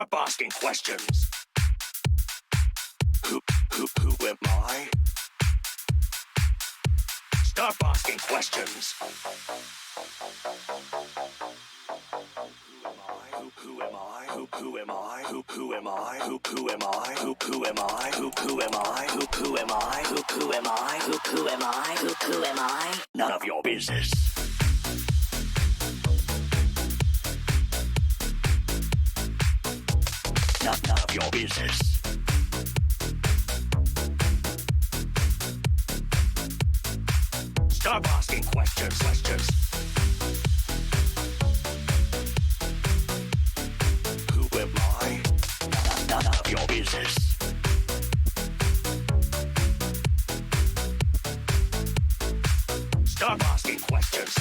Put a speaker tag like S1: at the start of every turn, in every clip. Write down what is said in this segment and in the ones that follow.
S1: Stop asking questions. Who am I? Stop asking questions. Who am I? Who am I? Who am I? Who am I? Who am I? Who am I? Who am I? Who am I? Who am I? Who am I? None of your business. None of your business. Stop asking questions. Who am I? None of your business. Stop asking questions.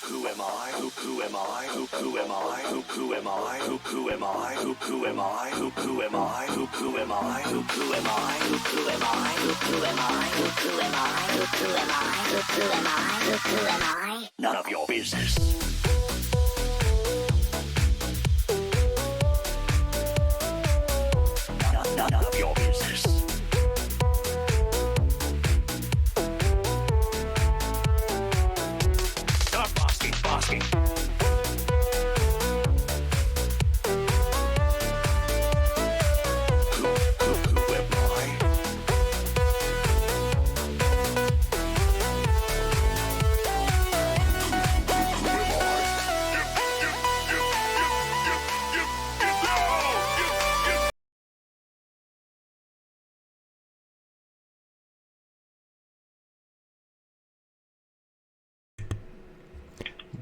S1: Who am I? Who am I? Who am I? Who am I? Who am I? Who am I? Who am I? Who am I? Who am I? Who am I? Who am I? Who am I? Who am I? Who am I? Who am I? None of your business. None of your business. Stop asking. Who am I?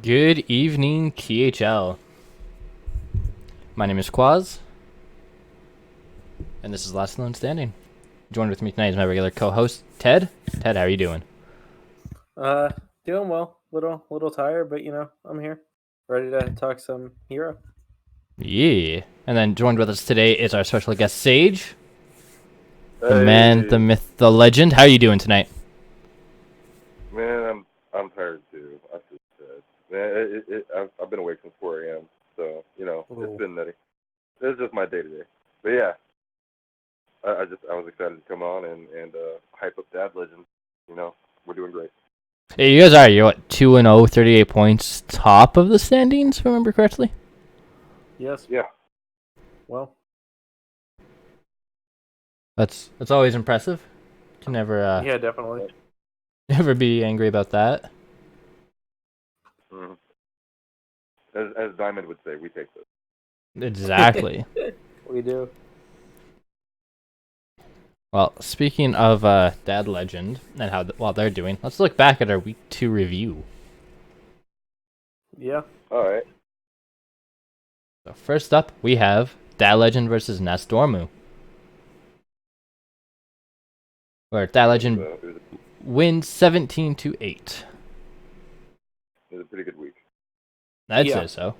S2: Good evening, THL. My name is Quaz, and this is Last Saloon Standing. Joined with me tonight is my regular co-host, Ted. Ted, how are you doing?
S3: Doing well. Little tired, but I'm here, ready to talk some hero.
S2: Yeah. And then joined with us today is our special guest, Sage. The man, the myth, the legend. How are you doing tonight?
S4: Man, I'm tired too. I feel sad. Man, I've been awake since 4 a.m. So it's been nutty. It's just my day to day. But yeah, I was excited to come on and hype up Dad Legend. We're doing great.
S2: Hey, you guys are. You're what, 2-0, 38 points, top of the standings, if I remember correctly.
S3: Yes.
S4: Yeah.
S3: Well.
S2: That's always impressive. Can never.
S3: Yeah, definitely.
S2: Never be angry about that.
S4: Mm-hmm. As Diamond would say, we take this.
S2: Exactly.
S3: We do.
S2: Well, speaking of Dad Legend and how while they're doing, let's look back at our Week 2 review.
S3: Yeah.
S4: All right.
S2: So first up, we have Dad Legend versus Nastormu. Where Dad Legend wins 17-8.
S4: It was a pretty good week.
S2: I'd say so.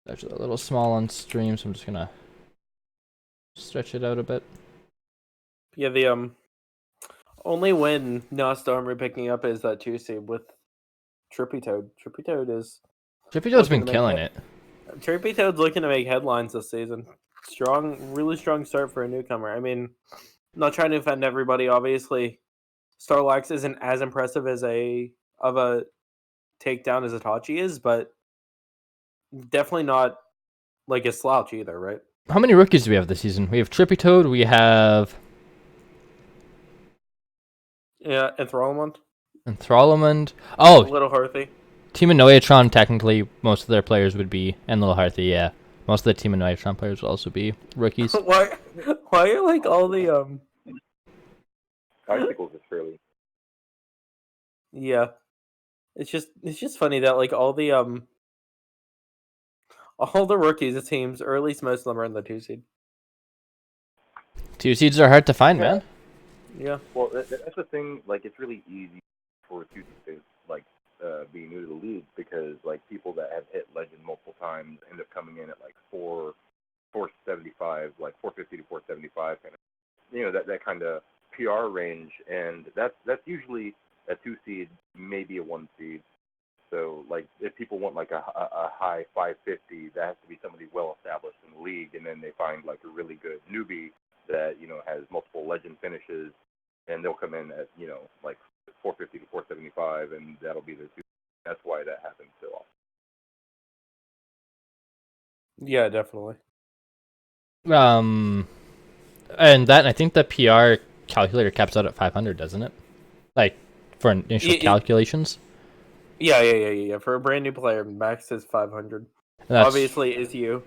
S2: It's actually a little small on stream, so I'm just gonna stretch it out a bit.
S3: Yeah, the only win Nostarmer picking up is that 2 seed with Trippy Toad. Trippy
S2: Toad's been killing it.
S3: Trippy Toad's looking to make headlines this season. Really strong start for a newcomer. I mean, not trying to offend everybody, obviously. Starlax isn't as impressive as a takedown as Itachi is, but definitely not like a slouch either, right?
S2: How many rookies do we have this season? We have Trippy Toad, we have
S3: Enthronement.
S2: Oh,
S3: Little Hearthy.
S2: Team of Noatron, technically, most of their players would be, and Little Hearthy, yeah. Most of the Team of Noatron players would also be rookies.
S3: Why are like all the
S4: Icicles is fairly.
S3: Yeah. It's just funny that like all the rookies, it seems, or at least most of them are in the 2 seed.
S2: 2 seeds are hard to find, man.
S3: Yeah.
S4: Well, that's the thing. Like, it's really easy for 2 seeds to be new to the league because like people that have hit Legend multiple times end up coming in at like 475, like 450 to 475, kind of. That kind of PR range, and that's usually a 2 seed, maybe a 1 seed. So, like, if people want, like, a high 550, that has to be somebody well-established in the league, and then they find, like, a really good newbie that, you know, has multiple legend finishes, and they'll come in at, you know, like, 450 to 475, and that'll be their two. That's why that happens so often.
S3: Yeah, definitely.
S2: And I think the PR calculator caps out at 500, doesn't it? Like for initial calculations.
S3: Yeah. For a brand new player, max is 500.
S2: That's,
S3: Obviously, as you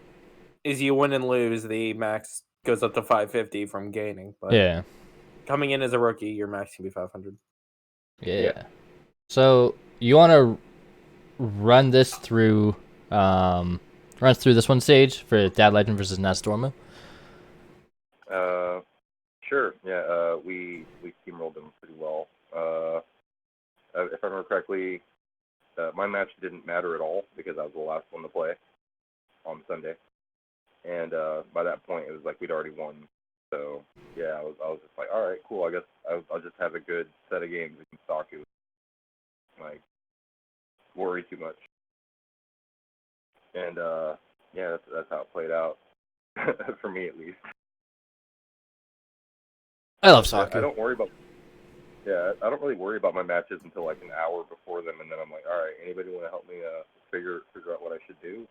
S3: win and lose, the max goes up to 550 from gaining. But
S2: yeah.
S3: coming in as a rookie, your max can be 500.
S2: Yeah. So you want to run this through, runs through this one stage for Dad Legend versus Nastormu?
S4: Sure. Yeah. We steamrolled them pretty well. If I remember correctly, my match didn't matter at all because I was the last one to play on Sunday, and by that point it was like we'd already won. So yeah, I was just like, all right, cool. I guess I'll just have a good set of games against Saku. Like, worry too much. And yeah, that's how it played out for me at least.
S2: I love Saku.
S4: I don't worry about. Yeah, I don't really worry about my matches until like an hour before them, and then I'm like, all right, anybody want to help me figure out what I should do?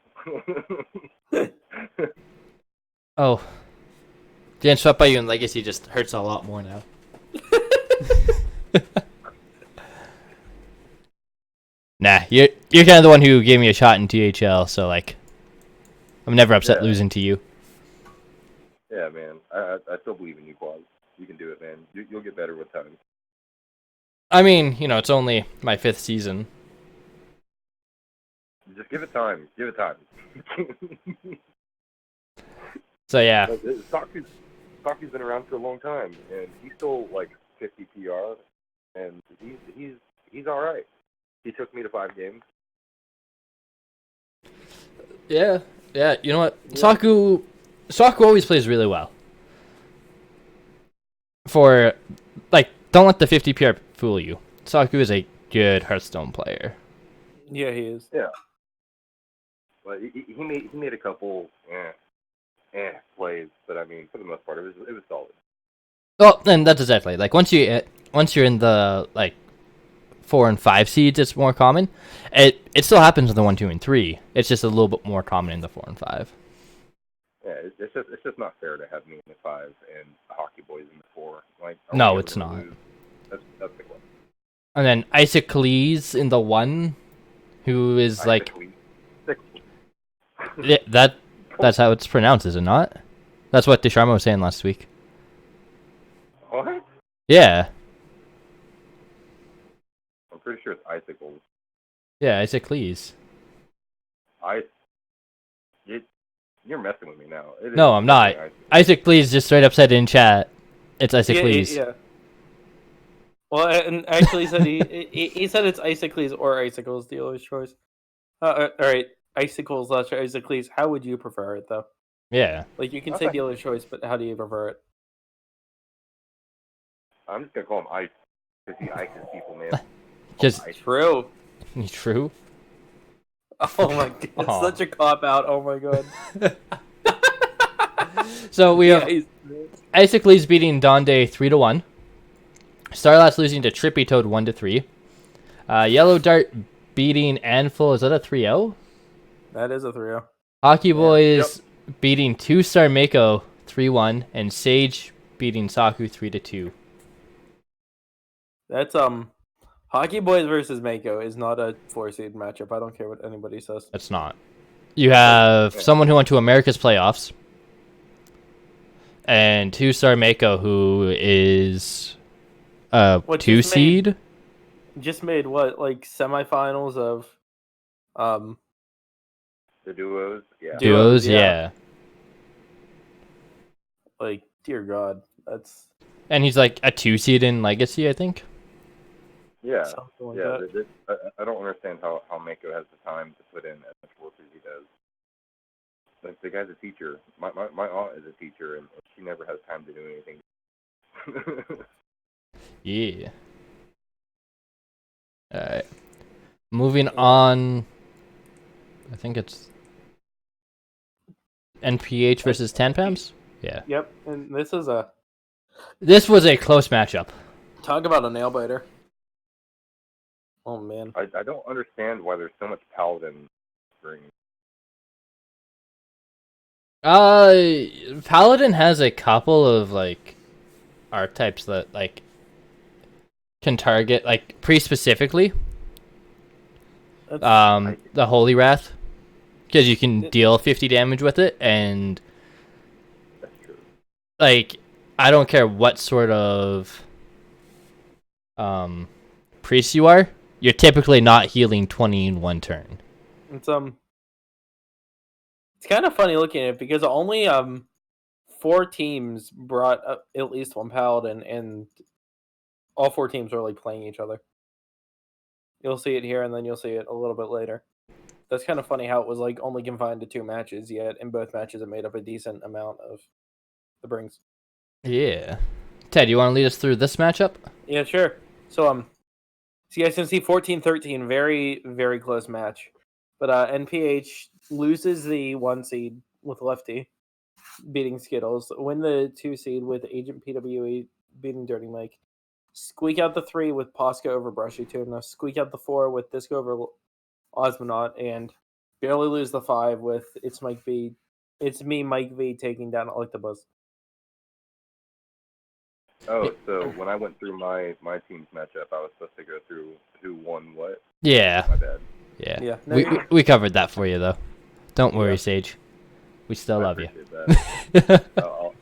S2: Oh, getting swept by you in Legacy just hurts a lot more now. Nah, you're kind of the one who gave me a shot in THL, so like, I'm never upset losing to you.
S4: Yeah, man, I still believe in you, Quad. You can do it, man. You'll get better with time.
S2: I mean, you know, it's only my 5th season.
S4: Just give it time. Give it time.
S2: So yeah.
S4: Saku's been around for a long time, and he's still like 50 PR, and he's all right. He took me to 5 games.
S2: Yeah. You know what? Yeah. Saku always plays really well. For like, don't let the 50 PR fool you. Saku is a good Hearthstone player.
S3: Yeah, he is.
S4: Yeah. But he made a couple plays, but I mean, for the most part, it was solid.
S2: Well, and that's exactly like once you're in the like 4 and 5 seeds, it's more common. It still happens in the 1, 2, and 3. It's just a little bit more common in the 4 and 5.
S4: Yeah, it's just not fair to have me in the 5 and Hockey Boys in the 4. Like,
S2: no, it's not.
S4: That's the question.
S2: And then Isaac in the 1, who is like that's how it's pronounced, is it not? That's what Desharma was saying last week.
S4: What?
S2: Yeah.
S4: I'm pretty sure it's Icicles.
S2: Yeah, Isaac.
S4: You're messing with me now.
S2: No, I'm not. Isaac just straight up said in chat, it's Isaac
S3: Yeah. Well, and actually said he said it's Isacles or Icicles, dealer's choice. All right, Icicles / Isacles. How would you prefer it though?
S2: Yeah.
S3: Like you can say dealer's choice, but how do you prefer it?
S4: I'm just gonna call him Ice because he ices people, man.
S2: Just
S3: true.
S2: True.
S3: Oh my god, it's such a cop out. Oh my god.
S2: So we have Isaac beating Donde 3-1. Starlat's losing to Trippy Toad 1-3. Yellow Dart beating Anful. Is that a 3-0?
S3: That is a 3-0.
S2: Hockey Boys beating 2-Star Mako 3-1, and Sage beating Saku 3-2.
S3: That's Hockey Boys versus Mako is not a 4-seed matchup. I don't care what anybody says.
S2: It's not. You have someone who went to America's playoffs, and 2-Star Mako, who is a 2-seed.
S3: Just made what, like semifinals of
S4: the duos? Yeah.
S2: Duos, yeah.
S3: Like, dear God, that's.
S2: And he's like a 2-seed in Legacy, I think.
S4: Yeah,
S3: like
S4: that. I don't understand how Mako has the time to put in as much work as he does. Like, the guy's a teacher. My aunt is a teacher, and she never has time to do anything.
S2: Yeah. Alright. moving on. I think it's NPH versus Tanpams. Yeah.
S3: Yep, and this is
S2: This was a close matchup.
S3: talk about a nail biter. Oh man.
S4: I don't understand why there's so much Paladin ring.
S2: Paladin has a couple of like archetypes that like can target like pretty specifically. The Holy Wrath, because you can deal 50 damage with it, and
S4: That's true.
S2: like I don't care what sort of priest you are, you're typically not healing 20 in one turn.
S3: It's kind of funny looking at it because only 4 teams brought up at least one paladin, and all 4 teams are like playing each other. You'll see it here, and then you'll see it a little bit later. That's kind of funny how it was like only confined to 2 matches, yet in both matches it made up a decent amount of the brings.
S2: Yeah. Ted, you want to lead us through this matchup?
S3: Yeah, sure. So you guys can see 14-13, very, very close match. But NPH loses the 1 seed with Lefty beating Skittles, win the 2 seed with Agent PWE beating Dirty Mike, squeak out the 3 with Posca over Brushy Tuna, squeak out the 4 with Disco over Osmonaut, and barely lose the 5 with It's Me, Mike V, taking down Electabuzz.
S4: Oh, so when I went through my team's matchup, I was supposed to go through who won what.
S2: Yeah.
S4: My bad.
S2: Yeah.
S3: No,
S2: We covered that for you though. Don't worry,
S4: Yeah.
S2: Sage. We still love you.
S4: Appreciate that. I'll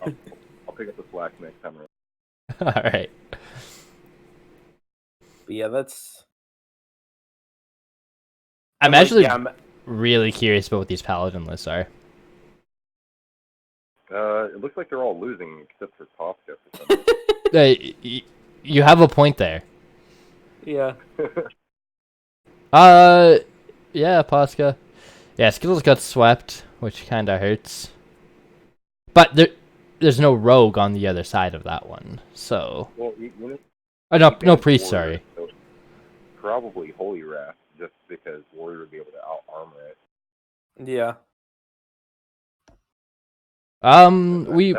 S4: pick up the slack next time around.
S2: All right.
S3: But yeah, that's.
S2: I'm actually
S3: I'm
S2: really curious about what these paladin lists are.
S4: It looks like they're all losing except for Tosca for some reason.
S2: You have a point there.
S3: yeah.
S2: Yeah, Posca. Yeah, Skittles got swept, which kind of hurts. But there's no rogue on the other side of that one, so.
S4: Well,
S2: No priest, sorry.
S4: So probably Holy Wrath, just because Warrior would be able to out armor it.
S3: Yeah.
S2: We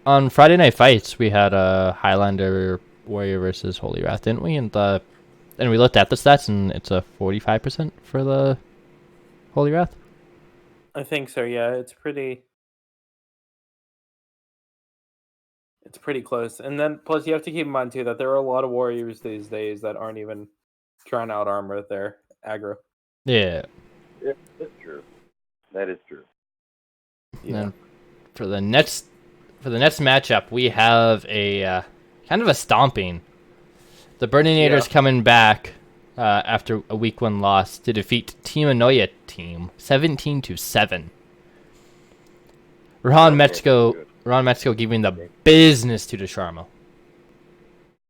S2: on Friday Night Fights we had a Highlander Warrior versus Holy Wrath, didn't we? And we looked at the stats, and it's a 45% for the Holy Wrath.
S3: I think so, yeah. It's pretty close. And then plus you have to keep in mind too that there are a lot of warriors these days that aren't even trying to out armor their aggro.
S2: Yeah.
S4: Yeah, that's true. That is true.
S2: Yeah. And for the next matchup, we have a kind of a stomping. The Burninators coming back after a week 1 loss to defeat Team Anoya team 17-7. Ron Metzko giving the business to DeSharmo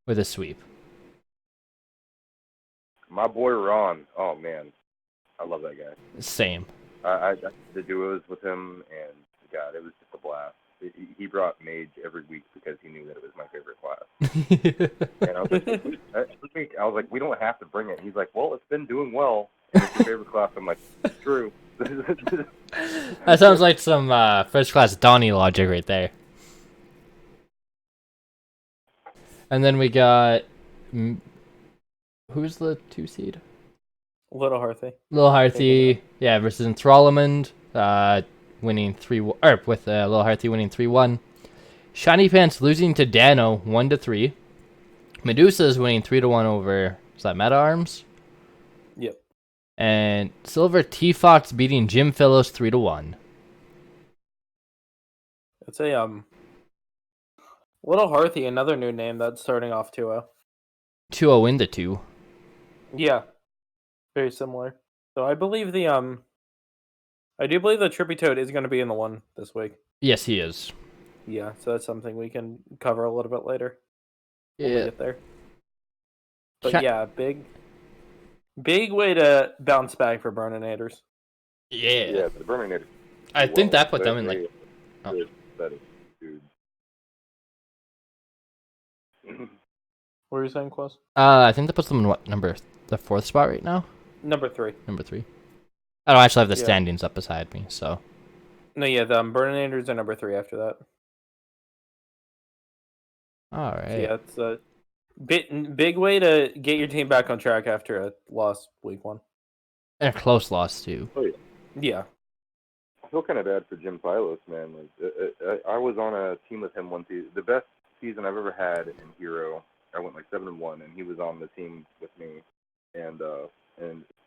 S2: with a sweep.
S4: My boy Ron, oh man, I love that guy.
S2: Same.
S4: I did the duos with him, and God, it was just a blast. He brought Mage every week because he knew that it was my favorite class. And I was like, we don't have to bring it. He's like, well, it's been doing well, and it's your favorite class. I'm like, it's true.
S2: That sounds like some first class Donnie logic right there. And then we got who's the 2 seed?
S3: Little Hearthy.
S2: Lil Hearthy, yeah, versus Enthralment, winning 3-1, or with Lil Hearthy winning 3-1. Shiny Pants losing to Dano 1-3. Medusa's winning 3-1 over, is that Meta Arms?
S3: Yep.
S2: And Silver T-Fox beating Jim Phillips 3-1.
S3: It's a Little Hearthy, another new name that's starting off 2-0.
S2: 2-0 into 2.
S3: Yeah. Very similar. So I believe the Trippy Toad is going to be in the 1 this week.
S2: Yes, he is.
S3: Yeah, so that's something we can cover a little bit later.
S2: Yeah.
S3: When we get there. But yeah, big way to bounce back for Burninators.
S2: Yeah.
S4: Yeah, the Burninators.
S2: I think that put them in like.
S4: That is huge.
S3: What were you saying, Quas?
S2: I think that puts them in what, number the 4th spot right now.
S3: Number 3.
S2: Number 3. I don't actually have the
S3: Yeah.
S2: standings up beside me, so.
S3: No, yeah, the Burnanders are number 3 after that.
S2: All
S3: So,
S2: right.
S3: yeah, it's a big way to get your team back on track after a loss week 1.
S2: And a close loss too.
S4: Oh yeah.
S3: Yeah.
S4: I feel kind of bad for Jim Pilos, man. Like, I was on a team with him one season. The best season I've ever had in Hero. I went like 7-1, and he was on the team with me. And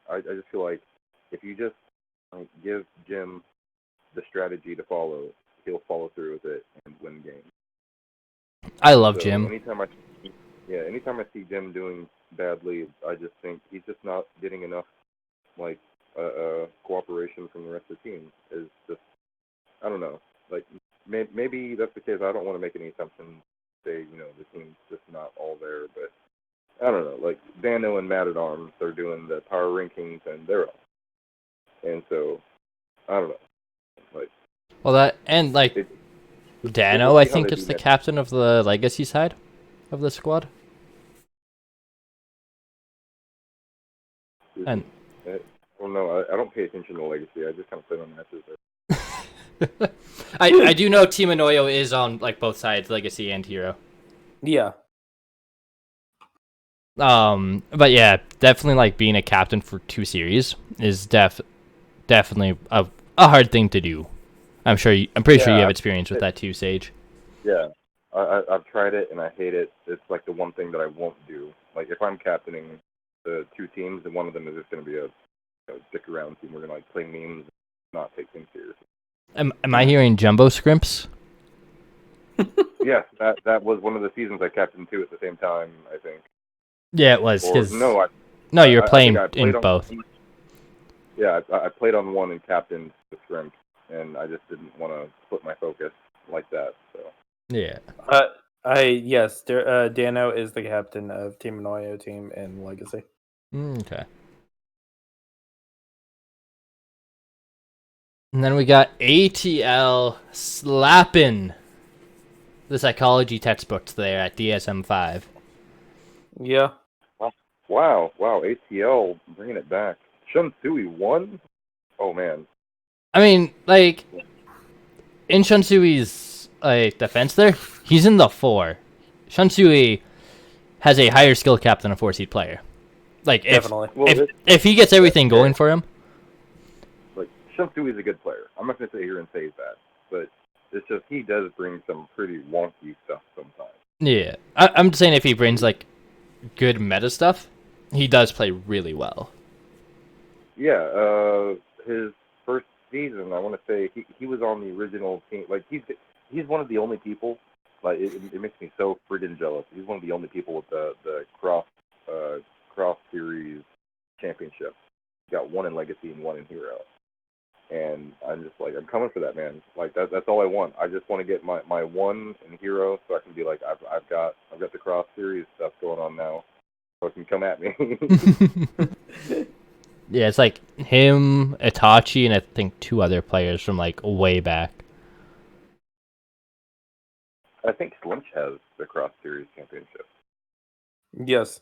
S4: I just feel like if you just like, give Jim the strategy to follow, he'll follow through with it and win games.
S2: I love
S4: So
S2: Jim.
S4: anytime I see Jim doing badly, I just think he's just not getting enough like cooperation from the rest of the team. Is just I don't know. Like maybe that's the case. I don't want to make any assumptions. Say the team's just not all there, but I don't know. Like Dano and Mad at Arms, they're doing the power rankings and they're up, and so I don't know. Like
S2: Well, that and like
S4: it,
S2: Dano,
S4: we'll
S2: I
S4: see how
S2: think
S4: they
S2: is
S4: do
S2: the
S4: next.
S2: captain of the legacy side of the squad. And
S4: Well, no, I don't pay attention to Legacy. I just kind of play on matches there.
S2: I do know Team Anoyo is on like both sides, legacy and hero.
S3: Yeah.
S2: But yeah, definitely like being a captain for 2 series is definitely a hard thing to do. I'm pretty sure you have experience with that too, Sage.
S4: Yeah, I've tried it and I hate it. It's like the one thing that I won't do. Like if I'm captaining the 2 teams, and one of them is just going to be a stick around team, we're going to like play memes, and not take things seriously.
S2: Am I hearing jumbo scrimps?
S4: Yes, that was one of the seasons I captained 2 at the same time. I think.
S2: Yeah, it was.
S4: Or no,
S2: you're
S4: I
S2: playing
S4: think I played
S2: in
S4: on
S2: both.
S4: Yeah, I played on one and captained the scrimp, and I just didn't want to split my focus like that. So.
S2: Yeah.
S3: Dano is the captain of Team Anoyo team in Legacy.
S2: Okay. And then we got ATL slapping the psychology textbooks there at DSM-5.
S3: Yeah.
S4: Wow, ATL bringing it back. Shunsui won? Oh, man.
S2: I mean, like, in Shunsui like defense there, he's in the 4. Shunsui has a higher skill cap than a 4-seed player. Like,
S3: Definitely.
S2: if he gets everything going for him.
S4: Like, Shunsui is a good player. I'm not going to sit here and say that, but it's just he does bring some pretty wonky stuff sometimes.
S2: Yeah. I'm just saying if he brings, like, good meta stuff, he does play really well.
S4: Yeah, his first season, I want to say he was on the original team. Like he's one of the only people. Like it makes me so friggin' jealous. He's one of the only people with the cross series championship. He got 1 in Legacy and 1 in Hero. And I'm just like, I'm coming for that, man. Like that's all I want. I just want to get my 1 in Hero so I can be like, I've got the cross series stuff going on now, so it can come at me.
S2: Yeah, it's like him, Itachi, and I think 2 other players from like way back.
S4: I think Slinch has the cross series championship.
S3: Yes.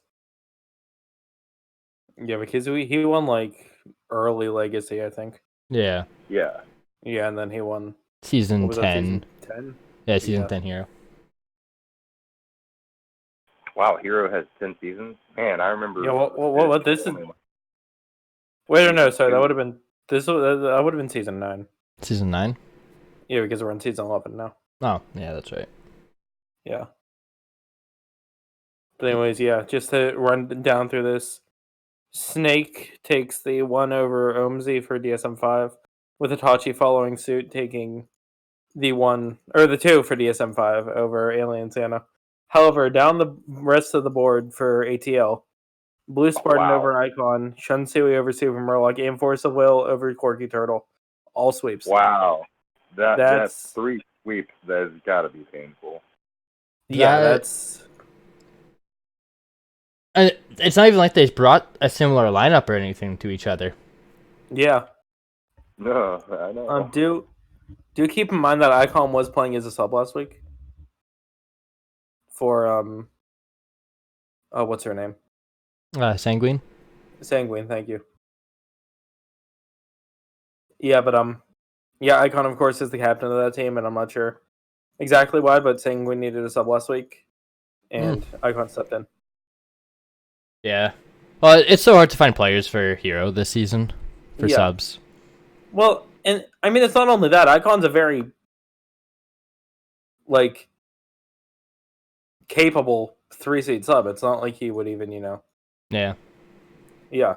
S3: Yeah, because he won like early Legacy, I think.
S2: Yeah.
S4: Yeah.
S3: Yeah, and then he won
S2: Season
S3: what was
S2: 10.
S3: that, season 10?
S2: Yeah, season
S3: Yeah.
S2: 10 hero.
S4: Wow, Hero has 10 seasons. Man, I remember.
S3: Yeah, what this is? Wait, no, sorry, that would have been that would have been season 9.
S2: Season 9?
S3: Yeah, because we're on season 11 now.
S2: Oh, yeah, that's right.
S3: Yeah. But anyways, yeah, just to run down through this, Snake takes the 1 over Omzi for DSM-5, with Itachi following suit, taking the 1 or the 2 for DSM-5 over Alien Santa. However, down the rest of the board for ATL, Blue Spartan
S4: wow.
S3: over Icon, Shunsui over Super Murloc, and Force of Will over Corky Turtle. All sweeps.
S4: Wow. That's
S3: That's
S4: 3 sweeps. That's got to be painful.
S3: Yeah,
S2: That-
S3: that's
S2: And it's not even like they brought a similar lineup or anything to each other.
S3: yeah.
S4: No, I know.
S3: Do keep in mind that Icon was playing as a sub last week for what's her name?
S2: Sanguine?
S3: Sanguine, thank you. Yeah, but yeah, Icon of course is the captain of that team, and I'm not sure exactly why, but Sanguine needed a sub last week, and Icon stepped in.
S2: Yeah. Well, it's so hard to find players for Hero this season for subs.
S3: Well, and I mean, it's not only that. Icon's a very like capable 3-seed sub. It's not like he would even,
S2: Yeah.
S3: Yeah.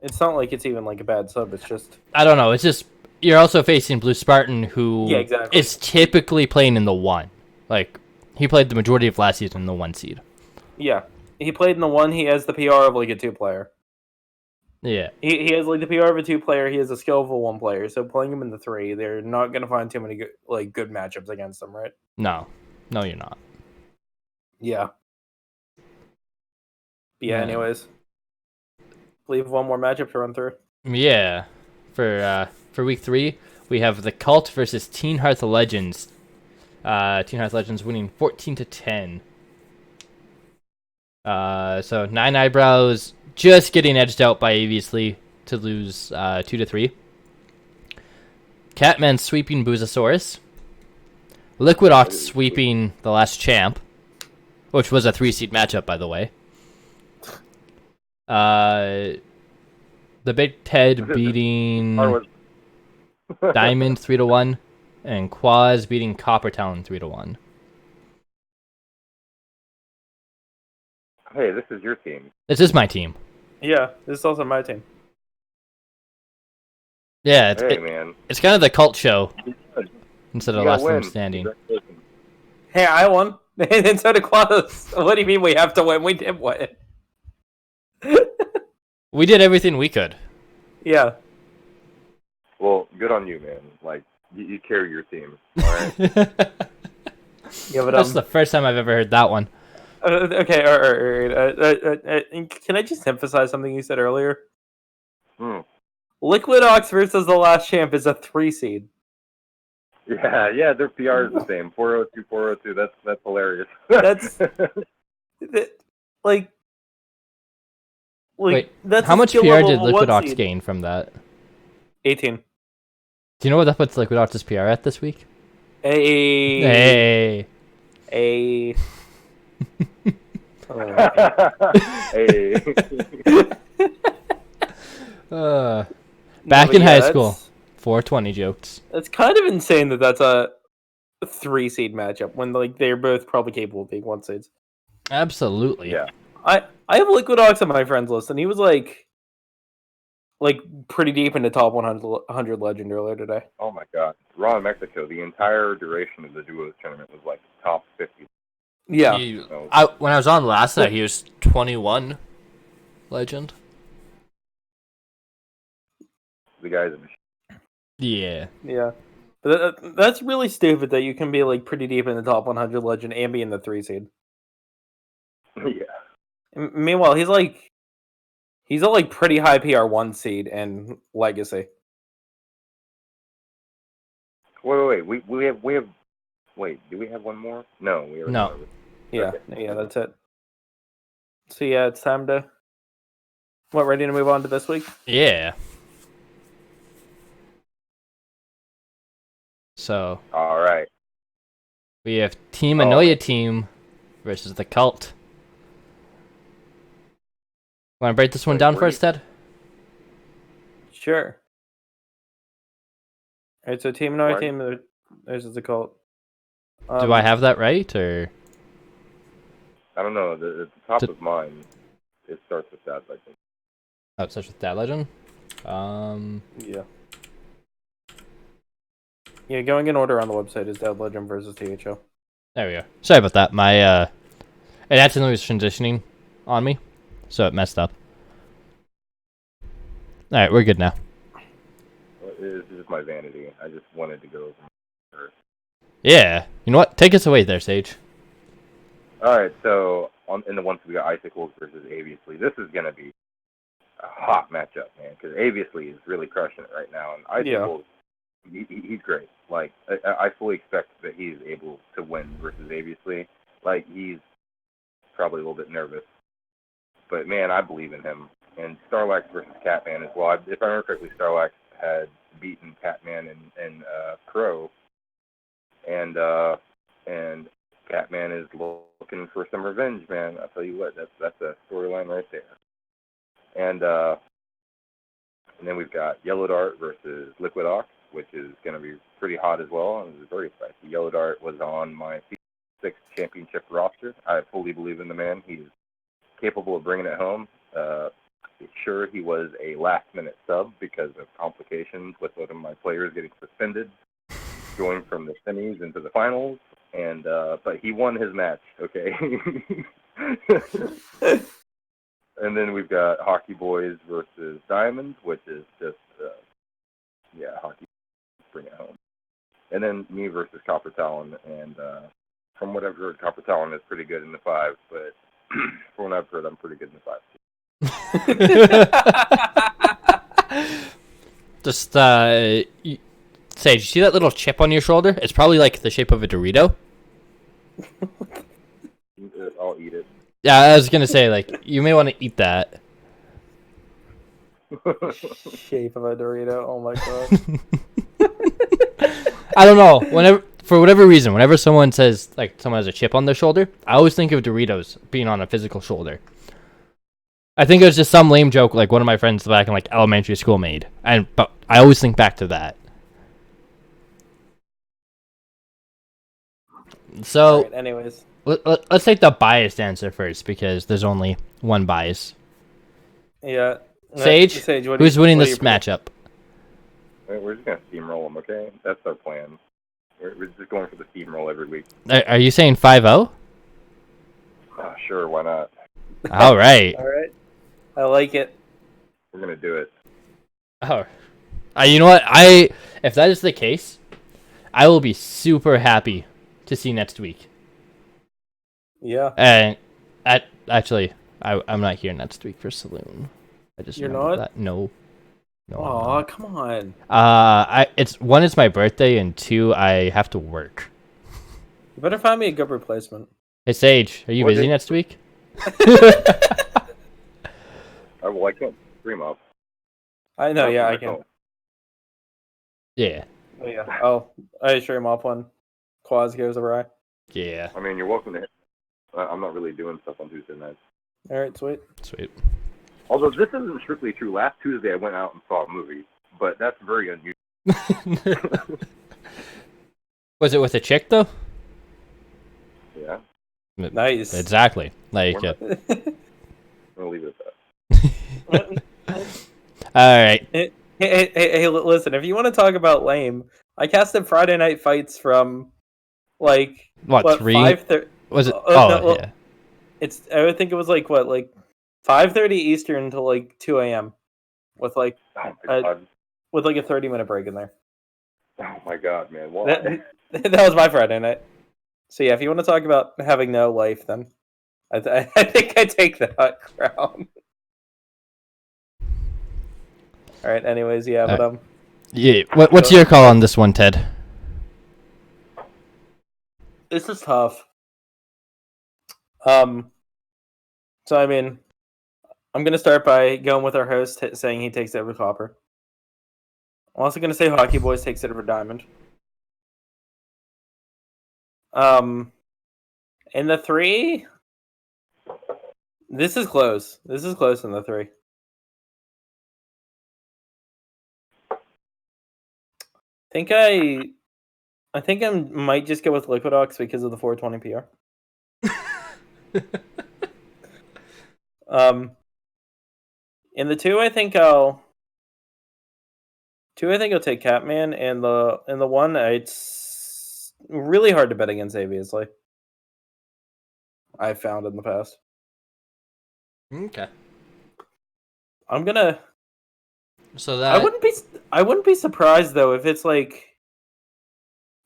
S3: It's not like it's even like a bad sub. It's just
S2: I don't know. It's just you're also facing Blue Spartan, who
S3: Yeah, exactly.
S2: is typically playing in the 1. Like he played the majority of last season in the 1 seed.
S3: Yeah. He played in the 1. He has the PR of like a 2-player.
S2: Yeah.
S3: He has like the PR of a 2-player. He has a skill of a 1-player. So playing him in the 3, they're not gonna find too many good matchups against him, right?
S2: No, you're not.
S3: Yeah. But yeah.
S2: Man.
S3: Anyways, leave one more matchup to run through.
S2: Yeah. For week 3, we have the Cult versus Teen Hearth Legends. Teen Hearth Legends winning 14-10. So 9 Eyebrows just getting edged out by Aviously to lose 2-3. Catman sweeping Boozosaurus. Liquid Ox sweeping the last champ, which was a 3-seed matchup, by the way. The Big Ted beating Diamond 3-1, and Quaz beating Coppertown 3-1.
S4: Hey, this is your team.
S2: This is my team.
S3: Yeah, this is also my team.
S2: Yeah,
S4: man.
S2: It's kind of the cult show instead of Last Room Standing.
S3: Hey, I won, and so did Quaz. What do you mean we have to win? We did win.
S2: We did everything we could.
S3: Yeah.
S4: Well, good on you, man. Like, you carry your team, alright?
S3: Yeah, but
S2: That's the first time I've ever heard that one.
S3: Okay, all right. Can I just emphasize something you said earlier? Liquid Ox versus the last champ is a 3-seed.
S4: Yeah, their PR is the same. 402, 402. That's hilarious.
S3: That's like
S2: Wait,
S3: that's
S2: how
S3: a
S2: much
S3: skill
S2: PR
S3: level
S2: did
S3: of a
S2: Liquid
S3: 1
S2: Ox
S3: seed.
S2: gain from that?
S3: 18.
S2: Do you know what that puts Liquid Ox's PR at this week?
S3: Hey.
S2: Hey.
S4: Hey.
S2: Back in high school, 420 jokes.
S3: It's kind of insane that that's a 3-seed matchup when like they're both probably capable of being 1 seeds.
S2: Absolutely.
S4: Yeah.
S3: I have Liquid Ox on my friends list, and he was like pretty deep into top 100 legend earlier today.
S4: Oh my god. Raw in Mexico, the entire duration of the duos tournament was like top 50.
S3: Yeah.
S2: When I was on last night, he was 21 legend.
S4: The guy's a machine.
S2: Yeah.
S3: Yeah. But that's really stupid that you can be like pretty deep in the top 100 legend and be in the 3-seed.
S4: Yeah.
S3: Meanwhile, he's a like pretty high PR 1 seed and legacy.
S4: Wait. We have. Wait, do we have one more? No, we have
S2: No.
S3: Yeah,
S4: Okay.
S3: yeah, that's it. So yeah, it's time to. Ready to move on to this week?
S2: Yeah. So.
S4: All right.
S2: We have Team Amelia team versus the Cult. Want to break this one down first, Ted?
S3: Sure. All right, so Team Amelia team versus the Cult.
S2: Do I have that right, or?
S4: I don't know. At the top of mine, it starts with that, I think.
S2: Oh, it starts with that legend?
S3: Yeah. Yeah, going in order on the website is Dead Legend versus THO.
S2: There we go. Sorry about that. My, it accidentally was transitioning on me, so it messed up. Alright, we're good now.
S4: It's just my vanity. I just wanted to go over.
S2: Yeah. You know what? Take us away there, Sage.
S4: Alright, so in the ones we got Icicles versus Aviously, this is going to be a hot matchup, man, because Aviously is really crushing it right now, and Icicles, he's great. Like, I fully expect that he's able to win versus Aviously. Like, he's probably a little bit nervous, but man, I believe in him. and Starlax versus Catman as well. If I remember correctly, Starlax had beaten Catman and Crow, and Catman is looking for some revenge, man. I'll tell you what, that's a storyline right there. And then we've got Yellow Dart versus Liquid Ox, which is going to be pretty hot as well, and it's very spicy. Yellow Dart was on my P6 championship roster. I fully believe in the man. He's capable of bringing it home. Sure, he was a last-minute sub because of complications with one of my players getting suspended, going from the semis into the finals, and but he won his match, okay? And then we've got Hockey Boys versus Diamonds, which is just, Hockey bring it home. And then me versus Copper Talon, and from what I've heard, Copper Talon is pretty good in the 5, but from what I've heard, I'm pretty good in the 5 too.
S2: Just Sage, you see that little chip on your shoulder? It's probably like the shape of a Dorito.
S4: I'll eat it.
S2: Yeah, I was gonna say, like, you may want to eat that.
S3: Shape of a Dorito. Oh my god.
S2: I don't know. For whatever reason, whenever someone says like someone has a chip on their shoulder, I always think of Doritos being on a physical shoulder. I think it was just some lame joke like one of my friends back in like elementary school made, but I always think back to that. So,
S3: Right, anyways,
S2: let's take the biased answer first because there's only one bias.
S3: yeah.
S2: Sage, who's winning this matchup?
S4: We're just going to steamroll them, okay? That's our plan. We're just going for the steamroll every week.
S2: Are you saying 5-0?
S4: Sure, why not?
S2: All right.
S3: All right. I like it.
S4: We're going to do it.
S2: Oh, you know what? If that is the case, I will be super happy to see next week.
S3: Yeah.
S2: And actually, I'm not here next week for Saloon. I just
S3: You're
S2: remembered
S3: not?
S2: that. No. I'm
S3: Aw,
S2: not.
S3: come on.
S2: It's one, it's my birthday, and two, I have to work.
S3: You better find me a good replacement.
S2: Hey Sage, are you busy next week?
S4: Well, I can't stream up.
S3: I know, yeah, I can.
S2: Yeah.
S3: Oh, yeah. Oh, I stream off when Quaz goes awry.
S2: Yeah.
S4: I mean, you're welcome to. I'm not really doing stuff on Tuesday nights.
S3: All right, sweet.
S2: Sweet.
S4: Although this isn't strictly true. Last Tuesday I went out and saw a movie, but that's very unusual.
S2: Was it with a chick though?
S4: Yeah.
S3: Nice.
S2: Exactly. Like.
S4: I'm gonna leave it at that.
S2: All right.
S3: Hey, listen, if you want to talk about lame, I casted Friday Night Fights from, like...
S2: What 3?
S3: 5:30...
S2: Was it?
S3: no,
S2: Yeah.
S3: I would think it was, like, 5:30 Eastern to, 2 a.m. With,
S4: Oh my god.
S3: with, a 30-minute break in there.
S4: Oh my god, man. Why?
S3: That was my Friday night. So, yeah, if you want to talk about having no life, then I think I take that crown. All right. Anyways, yeah, but
S2: Yeah. What's your call on this one, Ted?
S3: this is tough. So I mean, I'm gonna start by going with our host saying he takes it over Copper. I'm also gonna say Hockey Boys takes it over Diamond. In the 3, this is close. This is close in the 3. I think I might just go with Liquid Ox because of the 420 PR. In the 2, I think I'll take Catman, and the 1, it's really hard to bet against obviously. I've found in the past.
S2: Okay.
S3: I'm gonna.
S2: So that
S3: I wouldn't be surprised though if it's like.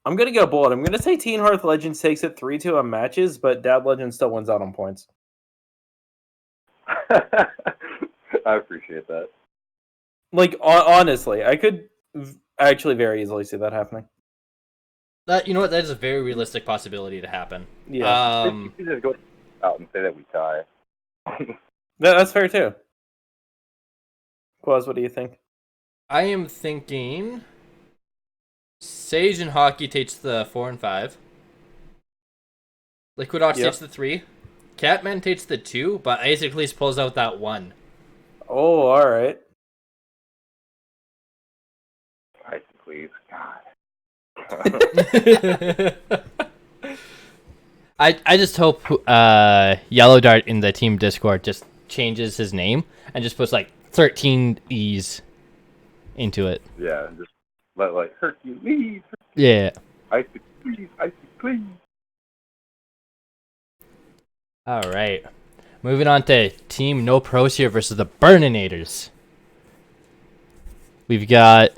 S3: I'm gonna go bold. I'm gonna say Teen Hearth Legends takes it 3-2 on matches, but Dad Legends still wins out on points.
S4: I appreciate that.
S3: Like honestly, I could actually very easily see that happening.
S2: That, you know what, that is a very realistic possibility to happen.
S3: Yeah.
S4: You just go out and say that we tie.
S3: That's fair too. Quaz, what do you think?
S2: I am thinking Sage and Hockey takes the 4 and 5. Liquid Ox
S3: Yep.
S2: takes the 3. Catman takes the 2, but Isaac pulls out that 1.
S3: Oh, all right.
S4: Ice, please. God.
S2: I just hope Yellow Dart in the team Discord just changes his name and just puts like 13 E's into it.
S4: Yeah, just like Hercules.
S2: Yeah.
S4: Ice, please.
S2: All right. Moving on to Team NoPros here versus the Burninators. We've got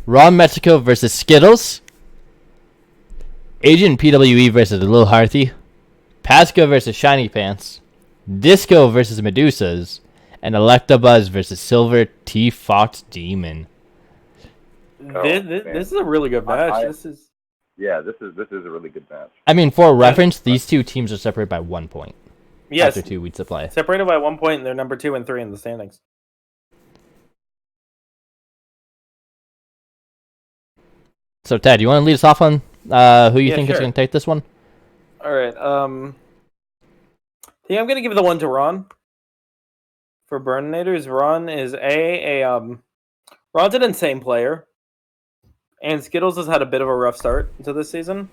S2: Ron Mexico versus Skittles. Agent PWE versus Lil Harthy. Pasco versus Shiny Pants. Disco versus Medusas. And Electabuzz versus Silver T Fox Demon.
S3: This is a really good match. This is
S4: this is a really good match.
S2: I mean, for reference, these two teams are separated by 1 point
S3: yes,
S2: after 2 weeks of play.
S3: separated by 1 point. And they're number 2 and 3 in the standings.
S2: So, Ted, you want to lead us off on who you think is
S3: sure.
S2: going to take this one?
S3: All right. I think I'm gonna give the one to Ron. For Burnators, Ron is Ron's an insane player, and Skittles has had a bit of a rough start to this season,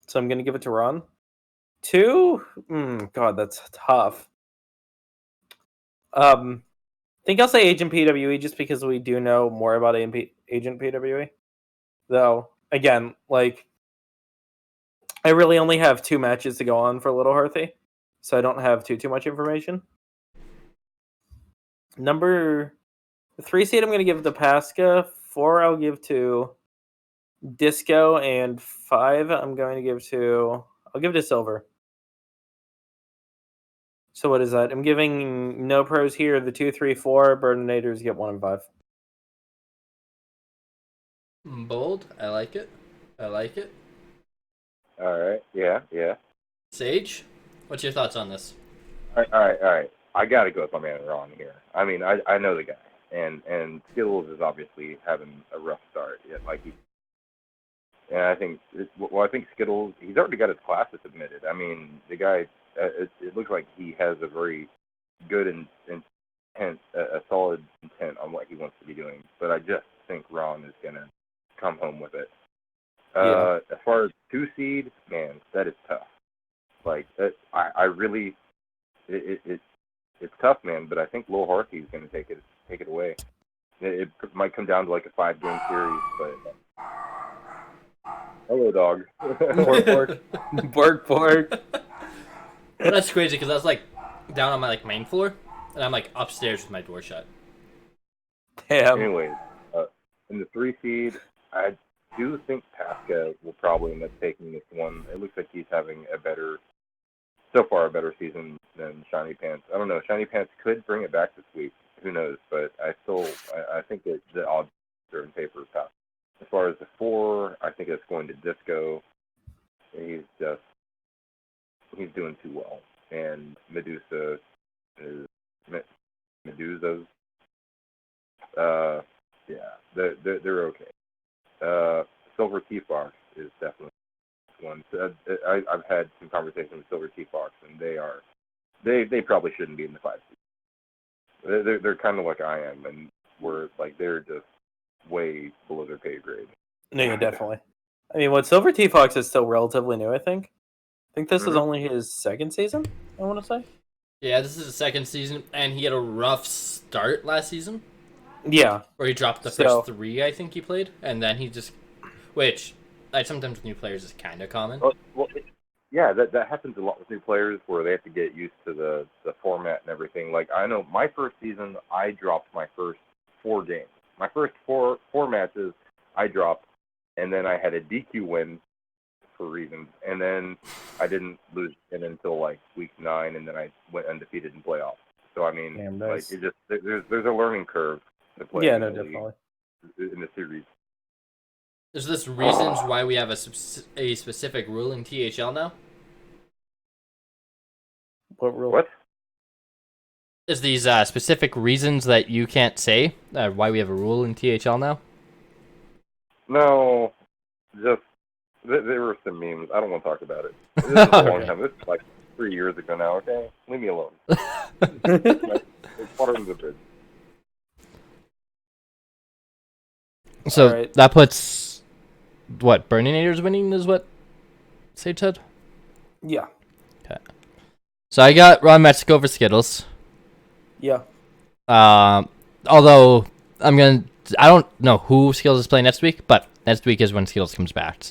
S3: so I'm gonna give it to Ron. 2, God, that's tough. I think I'll say Agent PWE just because we do know more about Agent PWE. Though, again, like, I really only have 2 matches to go on for Little Hearthy, so I don't have too much information. Number 3 seed, I'm going to give to Pasca. 4, I'll give to Disco, and 5, I'll give to Silver. So what is that? I'm giving NoPros here the 2, 3, 4. Burninators get 1 and 5.
S2: Bold. I like it.
S4: All right. Yeah.
S2: Sage, what's your thoughts on this?
S4: All right. I got to go with my man Ron here. I mean, I know the guy, and Skittles is obviously having a rough start. And I think Skittles, he's already got his classes submitted. I mean, the guy, it looks like he has a very good intent, a solid intent on what he wants to be doing. But I just think Ron is gonna come home with it. As far as 2 seed, man, that is tough. Like that, I really, it's tough, man. But I think Lil Harthy is gonna take it away. It might come down to like a 5-game series, but. Hello, dog.
S3: Bork.
S2: That's crazy because I was like down on my main floor, and I'm like upstairs with my door shut.
S3: Damn.
S4: Anyways, in the 3 seed, I do think Pasca will probably end up taking this one. It looks like he's having a better season than Shiny Pants. I don't know. Shiny Pants could bring it back this week. Who knows? But I think that the odds are in favor of Pasca. As far as the 4, I think it's going to Disco. He's doing too well. And Medusas. They're okay. Silver T-Fox is definitely one. I've had some conversations with Silver T-Fox, and they probably shouldn't be in the 5 seed. They're kind of like I am, and they're just way below their pay grade.
S3: No, yeah, definitely. I mean, Silver T-Fox is still relatively new, I think. I think this is only his 2nd season, I want to say.
S2: Yeah, this is his 2nd season, and he had a rough start last season.
S3: Yeah.
S2: Where he dropped the first 3, I think he played, and then he just... Which, sometimes with new players is kind of common.
S4: Yeah, that happens a lot with new players where they have to get used to the format and everything. Like, I know my first season, I dropped my first 4 games. My first four matches, I dropped, and then I had a DQ win for reasons, and then I didn't lose it until like week 9, and then I went undefeated in playoffs. So I mean, nice. It just there's a learning curve to play.
S3: Yeah, no, definitely.
S4: In the series.
S2: Is this reasons why we have a specific rule in THL now?
S3: What rule?
S4: What?
S2: Is these specific reasons that you can't say why we have a rule in THL now?
S4: No, just there were some memes. I don't want to talk about it. This is a long time. This is like 3 years ago now. Okay, leave me alone. It's water under the bridge.
S2: So
S3: Alright.
S2: that puts what Burninators winning is what Sage said.
S3: Yeah.
S2: So I got Raw Mexico over Skittles.
S3: Yeah.
S2: Although I don't know who Skittles is playing next week, but next week is when Skittles comes back.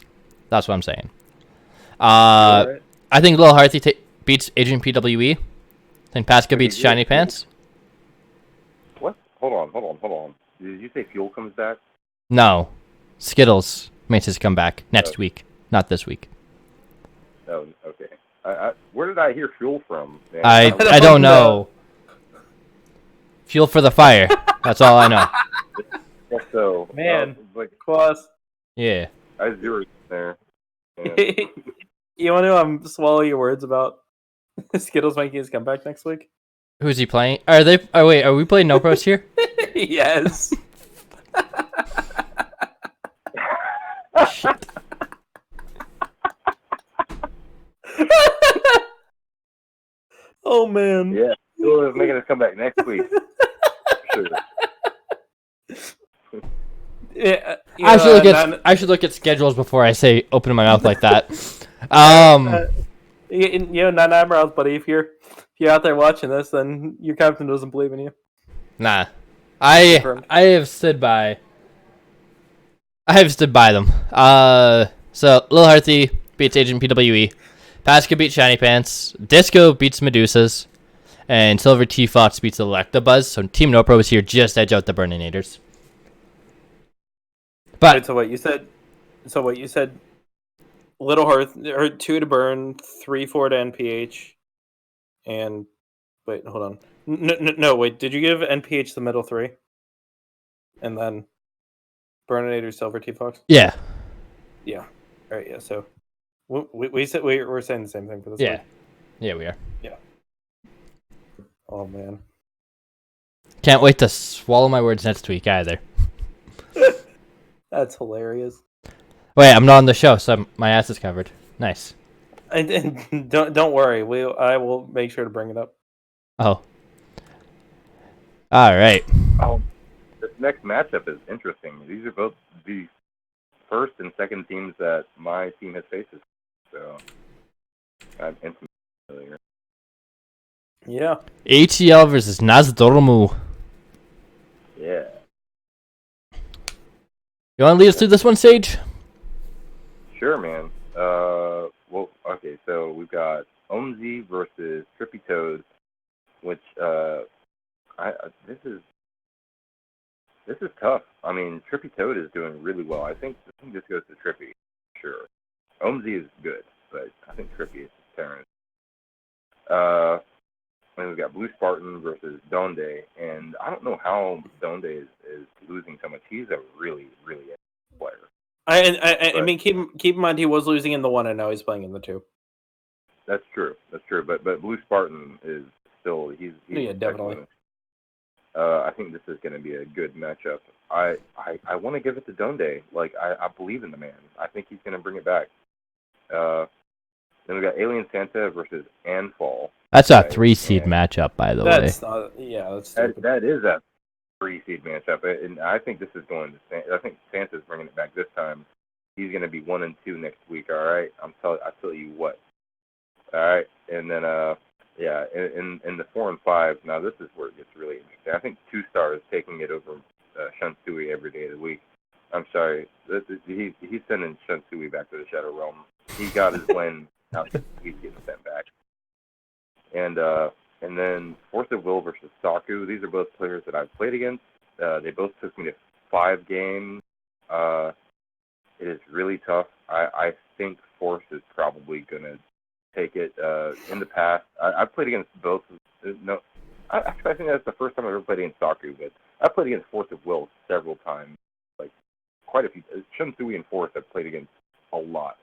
S2: That's what I'm saying.
S3: Alright.
S2: I think Lil Harthy beats Agent PWE. I think Pasca beats Shiny Pants.
S4: What? Hold on. Did you say Fuel comes back?
S2: No, Skittles makes his comeback next week, not this week.
S4: Oh, okay. Where did I hear Fuel from? Man?
S2: I don't know. Fuel for the fire. That's all I know.
S4: So,
S3: Man.
S4: like
S3: Class.
S2: Yeah.
S4: I zeroed there. And
S3: You want to swallow your words about Skittles making his comeback next week?
S2: Who's he playing? Are they? Oh wait, are we playing NoPros here?
S3: Yes.
S2: Shit.
S3: Oh man.
S4: yeah, Fuel is making his comeback next week. Sure.
S3: Yeah,
S2: I should look at schedules before I say open my mouth like that.
S3: Nine eyebrows, buddy. If you're out there watching this, then your captain doesn't believe in you.
S2: Nah. I
S3: Confirmed.
S2: have stood by them. So Lil Harthy beats Agent PWE. Pasca beats Shiny Pants. Disco beats Medusas. And Silver T-Fox beats Electabuzz. So Team NoPro is here just edge out the Burninators. But
S3: Wait, so what you said? Little Hearth, or 2 to burn, 3-4 to NPH, and wait, hold on. No, wait. Did you give NPH the middle 3, and then Burninator, Silver, T Fox?
S2: yeah.
S3: Yeah. All right. Yeah. So we said we're saying the same thing for this.
S2: Yeah.
S3: week.
S2: Yeah, we are.
S3: Oh man.
S2: Can't wait to swallow my words next week either.
S3: That's hilarious.
S2: Wait, I'm not on the show, so my ass is covered. Nice.
S3: And don't worry. I will make sure to bring it up.
S2: Oh. All right.
S4: Oh, this next matchup is interesting. These are both the first and second teams that my team has faced. So I'm intimately familiar.
S3: Yeah.
S2: ATL versus Nazdormu.
S4: Yeah.
S2: You want to lead us through this one, Sage?
S4: Sure, man. Well, okay, so we've got Omzi versus Trippy Toes, which this is tough. I mean, Trippy Toad is doing really well. I think this goes to Trippy, sure. Omzi is good, but I think Trippy is his parent. And we've got Blue Spartan versus Donde, and I don't know how Donde is losing so much. He's a really, really good player.
S3: I mean, keep in mind he was losing in the 1, and now he's playing in the 2.
S4: That's true. But Blue Spartan is still he's
S3: Yeah, definitely.
S4: excellent. I think this is going to be a good matchup. I want to give it to Donde. Like I believe in the man. I think he's going to bring it back. Then we got Alien Santa versus Anfall.
S2: That's a 3-seed matchup, by the way.
S3: That's not. Yeah, that's stupid.
S4: That is a 3-seed matchup, and I think this is going to. I think Santa's bringing it back this time. He's going to be 1-2 next week. All right, I tell you what. All right, and then yeah, in the 4 and 5. Now this is where it gets really interesting. I think 2 stars taking it over Shunsui every day of the week. I'm sorry, he's sending Shunsui back to the Shadow Realm. He got his win. Now he's getting sent back. And then Force of Will versus Saku. These are both players that I've played against. They both took me to 5 games. It is really tough. I think Force is probably going to take it. In the past, I've played against both. No, actually, I think that's the first time I've ever played against Saku, but I've played against Force of Will several times. Like, quite a few. Shunsui and Force I've played against a lot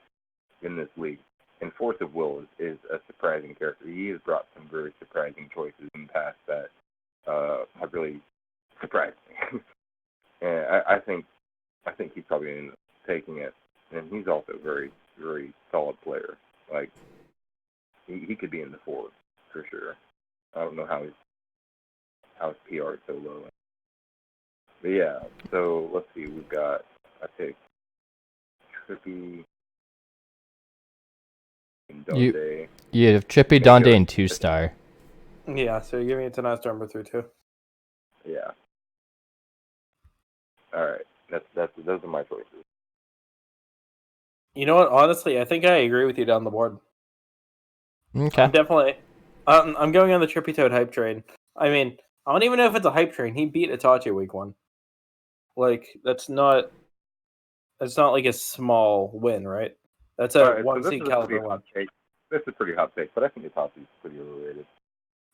S4: in this league. And Force of Will is a surprising character. He has brought some very surprising choices in the past that have really surprised me. And I think he's probably end up taking it. And he's also a very, very solid player. Like, he could be in the fours for sure. I don't know how his PR is so low. But yeah, so let's see. We've got, I picked Trippy, and Donde.
S2: You have Trippy, Donde, and 2-star.
S3: Yeah, so you're giving it to nice number 3 too.
S4: Yeah. All right. Those are my choices.
S3: You know what? Honestly, I think I agree with you down the board.
S2: Okay.
S3: I'm definitely. I'm going on the Trippy Toad hype train. I mean, I don't even know if it's a hype train. He beat Itachi week 1. Like, that's not like a small win, right? That's a
S4: Alright, so
S3: 1
S4: this
S3: seed
S4: is a
S3: caliber
S4: pretty
S3: win.
S4: hot take. This is a pretty hot take, but I think Itachi's pretty overrated.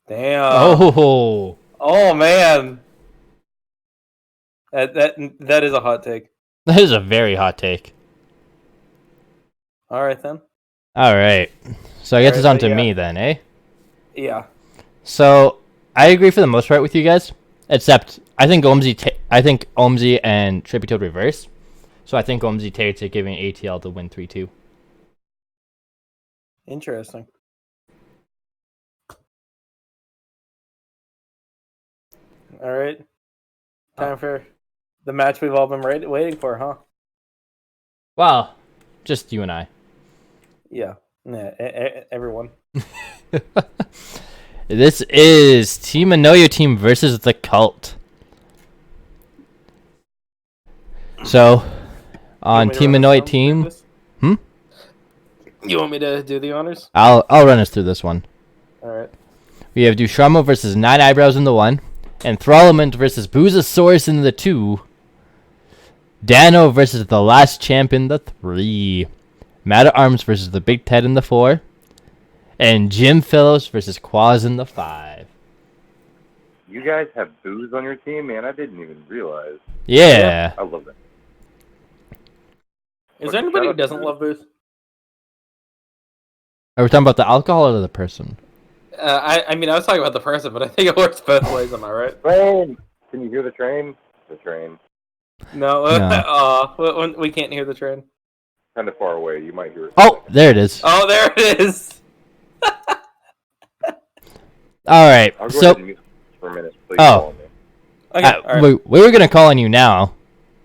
S3: Damn.
S2: Oh,
S3: Man. That is a hot take.
S2: that is a very hot take.
S3: All right then.
S2: All right. So I guess
S3: Alright,
S2: it's on
S3: but
S2: to
S3: yeah.
S2: me then, eh?
S3: Yeah.
S2: So I agree for the most part with you guys, except I think Omzi and Trippy Toad reverse. So I think Omzi takes it, giving ATL the win 3-2.
S3: Interesting. All right. Time for the match we've all been waiting for, huh?
S2: Well, just you and I.
S3: Yeah. Everyone.
S2: This is Team Amelia team versus the Cult. So, on Team Amelia team,
S3: You want me to do the honors?
S2: I'll run us through this one.
S3: All right.
S2: We have Ducharmo versus 9 Eyebrows in the 1, Enthrallment versus Boozosaurus in the 2, Dano versus the Last Champ in the 3, Mad at Arms versus the Big Ted in the 4, and Jim Phillips versus Quaz in the 5.
S4: You guys have booze on your team, man. I didn't even realize.
S2: Yeah.
S4: I love that.
S3: Is there anybody who doesn't love Booth?
S2: Are we talking about the alcohol or the person?
S3: I mean, I was talking about the person, but I think it works both ways. Am I right?
S4: Train! Can you hear the train? The train.
S3: No.
S2: No.
S3: We can't hear the train.
S4: Kind of far away. You might hear it.
S2: Oh, there it is.
S3: Oh, there it is.
S2: All right.
S4: I'll go
S2: So,
S4: ahead and mute for a minute. Please call me.
S3: Okay. All right.
S2: we were gonna call on you now.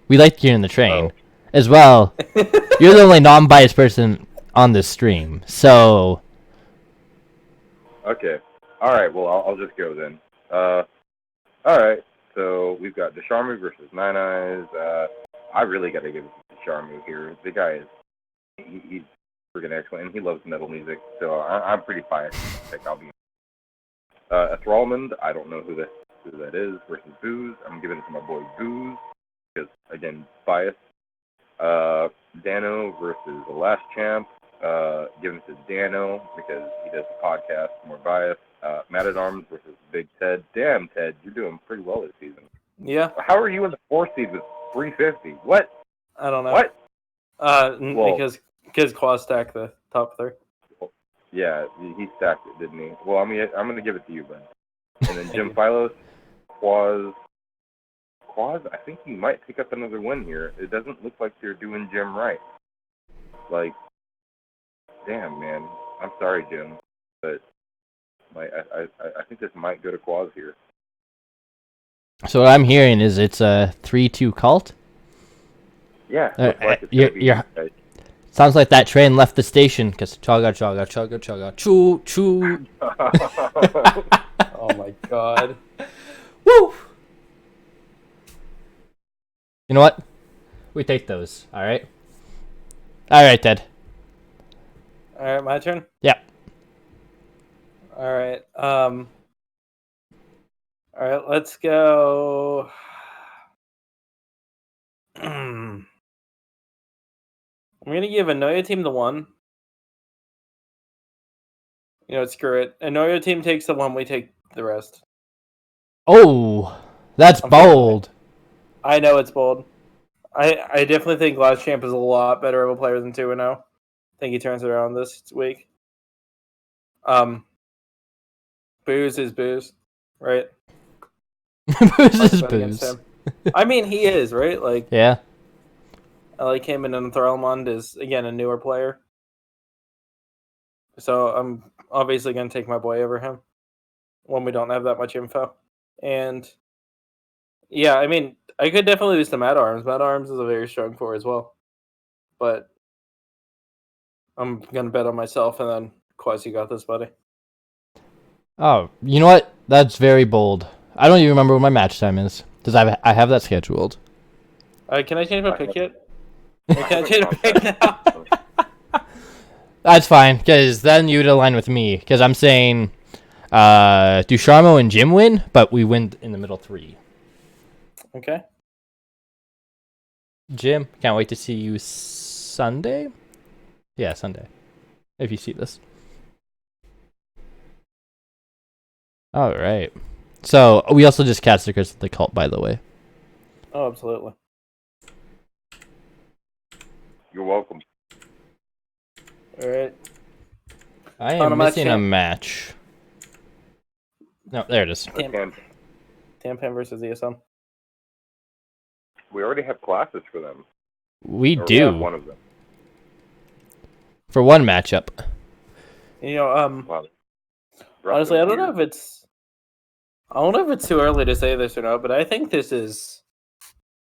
S2: We liked hearing the train
S4: Oh.
S2: as well. You're the only non-biased person on this stream, so
S4: Okay. All right. Well, I'll just go then. All right. So we've got Desharmu versus Nine Eyes. I really got to give it to Desharmu here. The guy is he's freaking excellent, and he loves metal music. So I'm pretty biased. I'll be. Enthrallment, I don't know who that is versus Booze. I'm giving it to my boy Booze because again bias. Dano versus the Last Champ. Giving it to Dano because he does the podcast, more biased. Mad at Arms versus Big Ted. Damn, Ted, you're doing pretty well this season.
S3: Yeah.
S4: How are you in the 4th seed with 350? What?
S3: I don't know.
S4: What?
S3: Well, because Quaz stacked the top 3.
S4: Yeah, he stacked it, didn't he? Well, I'm gonna give it to you, Ben. And then Jim Philos, Quaz, I think he might pick up another win here. It doesn't look like they're doing Jim right. Like, damn, man. I'm sorry, Jim, but I think this might go to Quaz here.
S2: So what I'm hearing is it's a 3-2 Cult.
S4: Yeah, looks like it's gonna be.
S2: Sounds like that train left the station because chugga chugga chugga chugga choo choo.
S3: Oh my god.
S2: Woo! You know what? We take those. All right. All right, Ted.
S3: All right, my turn.
S2: Yeah.
S3: All right. All right. Let's go. I'm gonna give Anoya team the 1. You know, screw it. Anoya team takes the 1. We take the rest.
S2: Oh, that's bold.
S3: I know it's bold. I definitely think Last Champ is a lot better of a player than 2-0. I think he turns it around this week. Booze is Booze, right?
S2: Booze is
S3: bet against
S2: booze.
S3: him. I mean, he is, right? Like,
S2: Yeah.
S3: I like him, and then Thorlmund is, again, a newer player. So I'm obviously going to take my boy over him when we don't have that much info. And, yeah, I mean, I could definitely lose to Mad Arms. Mad Arms is a very strong four as well. But I'm going to bet on myself, and then Quasi got this, buddy.
S2: Oh, you know what? That's very bold. I don't even remember what my match time is. Because I have that scheduled.
S3: Can I change my pick yet? Can I change my pick now?
S2: That's fine, because then you'd align with me. Because I'm saying Ducharmo and Jim win, but we win in the middle three.
S3: Okay.
S2: Jim, can't wait to see you Sunday? Yeah, Sunday. If you see this. All right. So we also just cast the Curse of the Cult, by the way.
S3: Oh, absolutely.
S4: You're welcome.
S3: All right.
S2: I
S3: On
S2: am
S3: a match
S2: missing a
S3: champ.
S2: match. No, there it is.
S4: And
S3: Tampan versus ESM.
S4: we already have classes for them.
S2: We
S4: Or
S2: do.
S4: We have one of them.
S2: For one matchup.
S3: You know,
S4: Wow.
S3: honestly, I don't know if it's too early to say this or not, but I think this is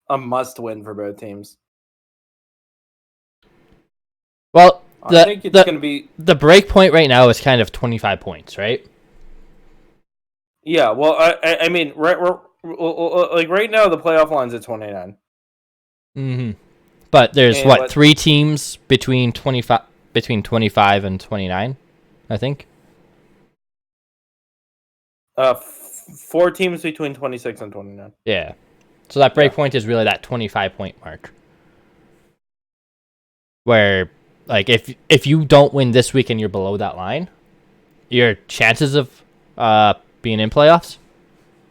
S3: a must-win for both teams.
S2: Well,
S3: I think it's going to be...
S2: the break point right now is kind of 25 points, right?
S3: Yeah, well, I mean, right now the playoff line's at 29.
S2: Mm-hmm. But there's,
S3: And
S2: three teams between 25 and 29, I think?
S3: 4 teams between 26 and 29.
S2: Yeah. So that break point is really that 25-point mark. Where, like, if you don't win this week and you're below that line, your chances of being in playoffs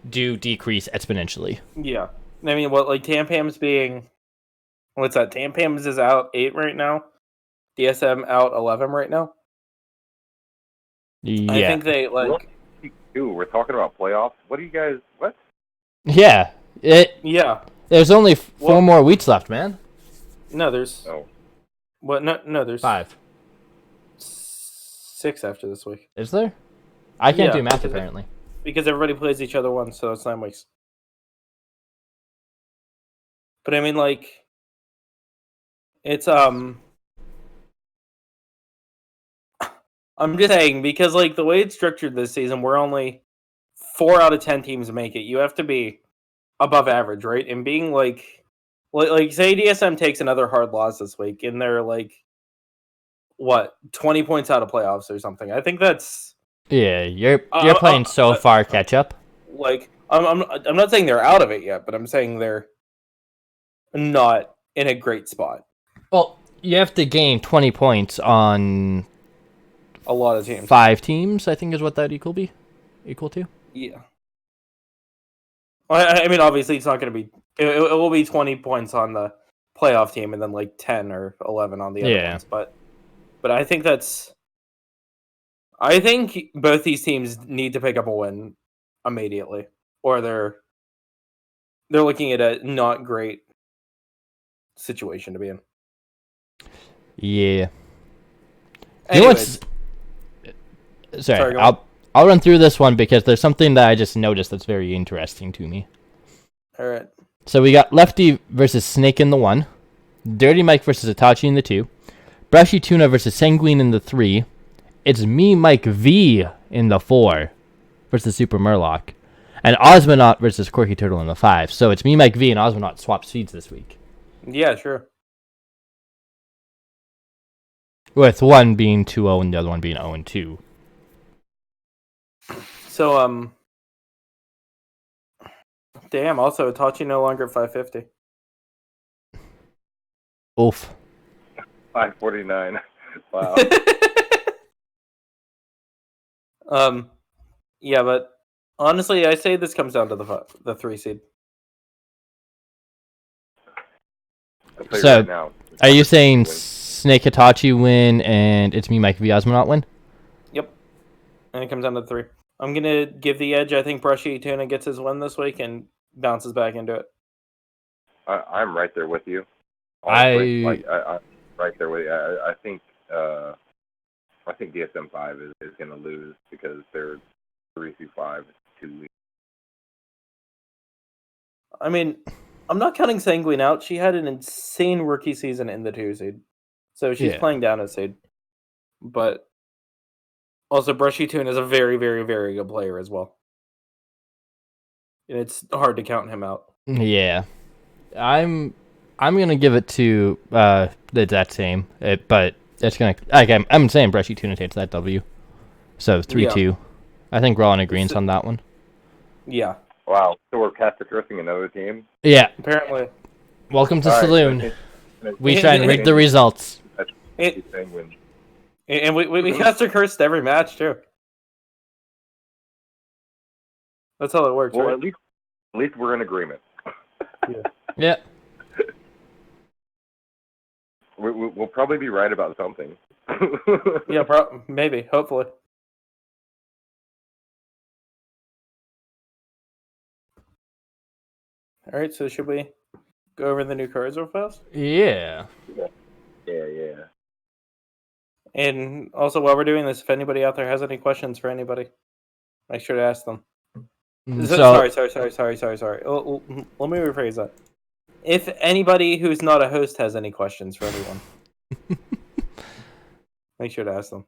S2: do decrease exponentially.
S3: Yeah. I mean, Tampam's being... What's that? Tampam's is out 8 right now. DSM out 11 right now.
S2: Yeah.
S3: I think they,
S4: Dude, we're talking about playoffs. What do you guys... What?
S2: Yeah.
S3: Yeah.
S2: There's only 4 more weeks left, man.
S3: No, there's...
S4: No.
S3: What? No, there's...
S2: 5.
S3: 6 after this week.
S2: Is there? I can't
S3: Yeah,
S2: do math,
S3: because
S2: apparently.
S3: Because everybody plays each other once, so it's 9 weeks. But I mean, it's, I'm just saying, because, the way it's structured this season, we're only 4 out of 10 teams make it. You have to be above average, right? And being, say DSM takes another hard loss this week, and they're, 20 points out of playoffs or something. I think that's...
S2: Yeah, you're playing so far catch up.
S3: I'm not saying they're out of it yet, but I'm saying they're not in a great spot.
S2: Well, you have to gain 20 points on
S3: A lot of teams.
S2: 5 teams, I think is what that equal to.
S3: Yeah. Well, I mean, obviously, it's not going to be... It will be 20 points on the playoff team and then, 10 or 11 on the other ones. But I think that's... I think both these teams need to pick up a win immediately. Or they're looking at a not great situation to be in.
S2: Yeah.
S3: Anyways,
S2: Sorry,
S3: go on.
S2: I'll run through this one because there's something that I just noticed that's very interesting to me.
S3: All right.
S2: So we got Lefty versus Snake in the 1, Dirty Mike versus Itachi in the 2, Brushy Tuna versus Sanguine in the 3. It's me, Mike V in the 4 versus Super Murloc, and Osmonaut versus Quirky Turtle in the 5. So it's me, Mike V, and Osmonaut swap seeds this week.
S3: Yeah, sure.
S2: With one being 2-0 and the other one being 0-2.
S3: So, damn, also, Itachi no longer at 550.
S2: Oof.
S4: 549. Wow.
S3: Yeah, but honestly, I say this comes down to the 3 seed.
S4: I'll tell you
S2: So,
S4: right now,
S2: are you saying Snake Hitachi win and it's me, Mike V, Osmonaut win?
S3: Yep. And it comes down to 3. I'm gonna give the edge. I think Brushy Tuna gets his win this week and bounces back into it.
S4: I'm right there with you. Honestly, I'm right there with you. I think DSM-5 is going to lose because they're 3-5 too weak.
S3: I mean, I'm not counting Sanguine out. She had an insane rookie season in the 2 seed, so she's playing down a seed. But also, Brushy Tuna is a very, very, very good player as well. And it's hard to count him out.
S2: Yeah, I'm gonna give it to the exact same, but it's gonna I'm saying Brushy Tuna takes that W, so 3-2. I think we're all in agreement on that one.
S3: Yeah.
S4: Wow. So we're caster cursing another team.
S2: Yeah.
S3: Apparently.
S2: Welcome to
S4: All
S2: Saloon.
S4: Right,
S2: we try and rig the results.
S3: And we caster cursed every match too. That's how it works.
S4: Well,
S3: right?
S4: at least we're in agreement.
S2: Yeah.
S4: We'll probably be right about something.
S3: Yeah, maybe, hopefully. All right, so should we go over the new cards real fast?
S2: Yeah.
S4: Yeah.
S3: And also, while we're doing this, if anybody out there has any questions for anybody, make sure to ask them. Sorry. Let me rephrase that. If anybody who's not a host has any questions for anyone, make sure to ask them.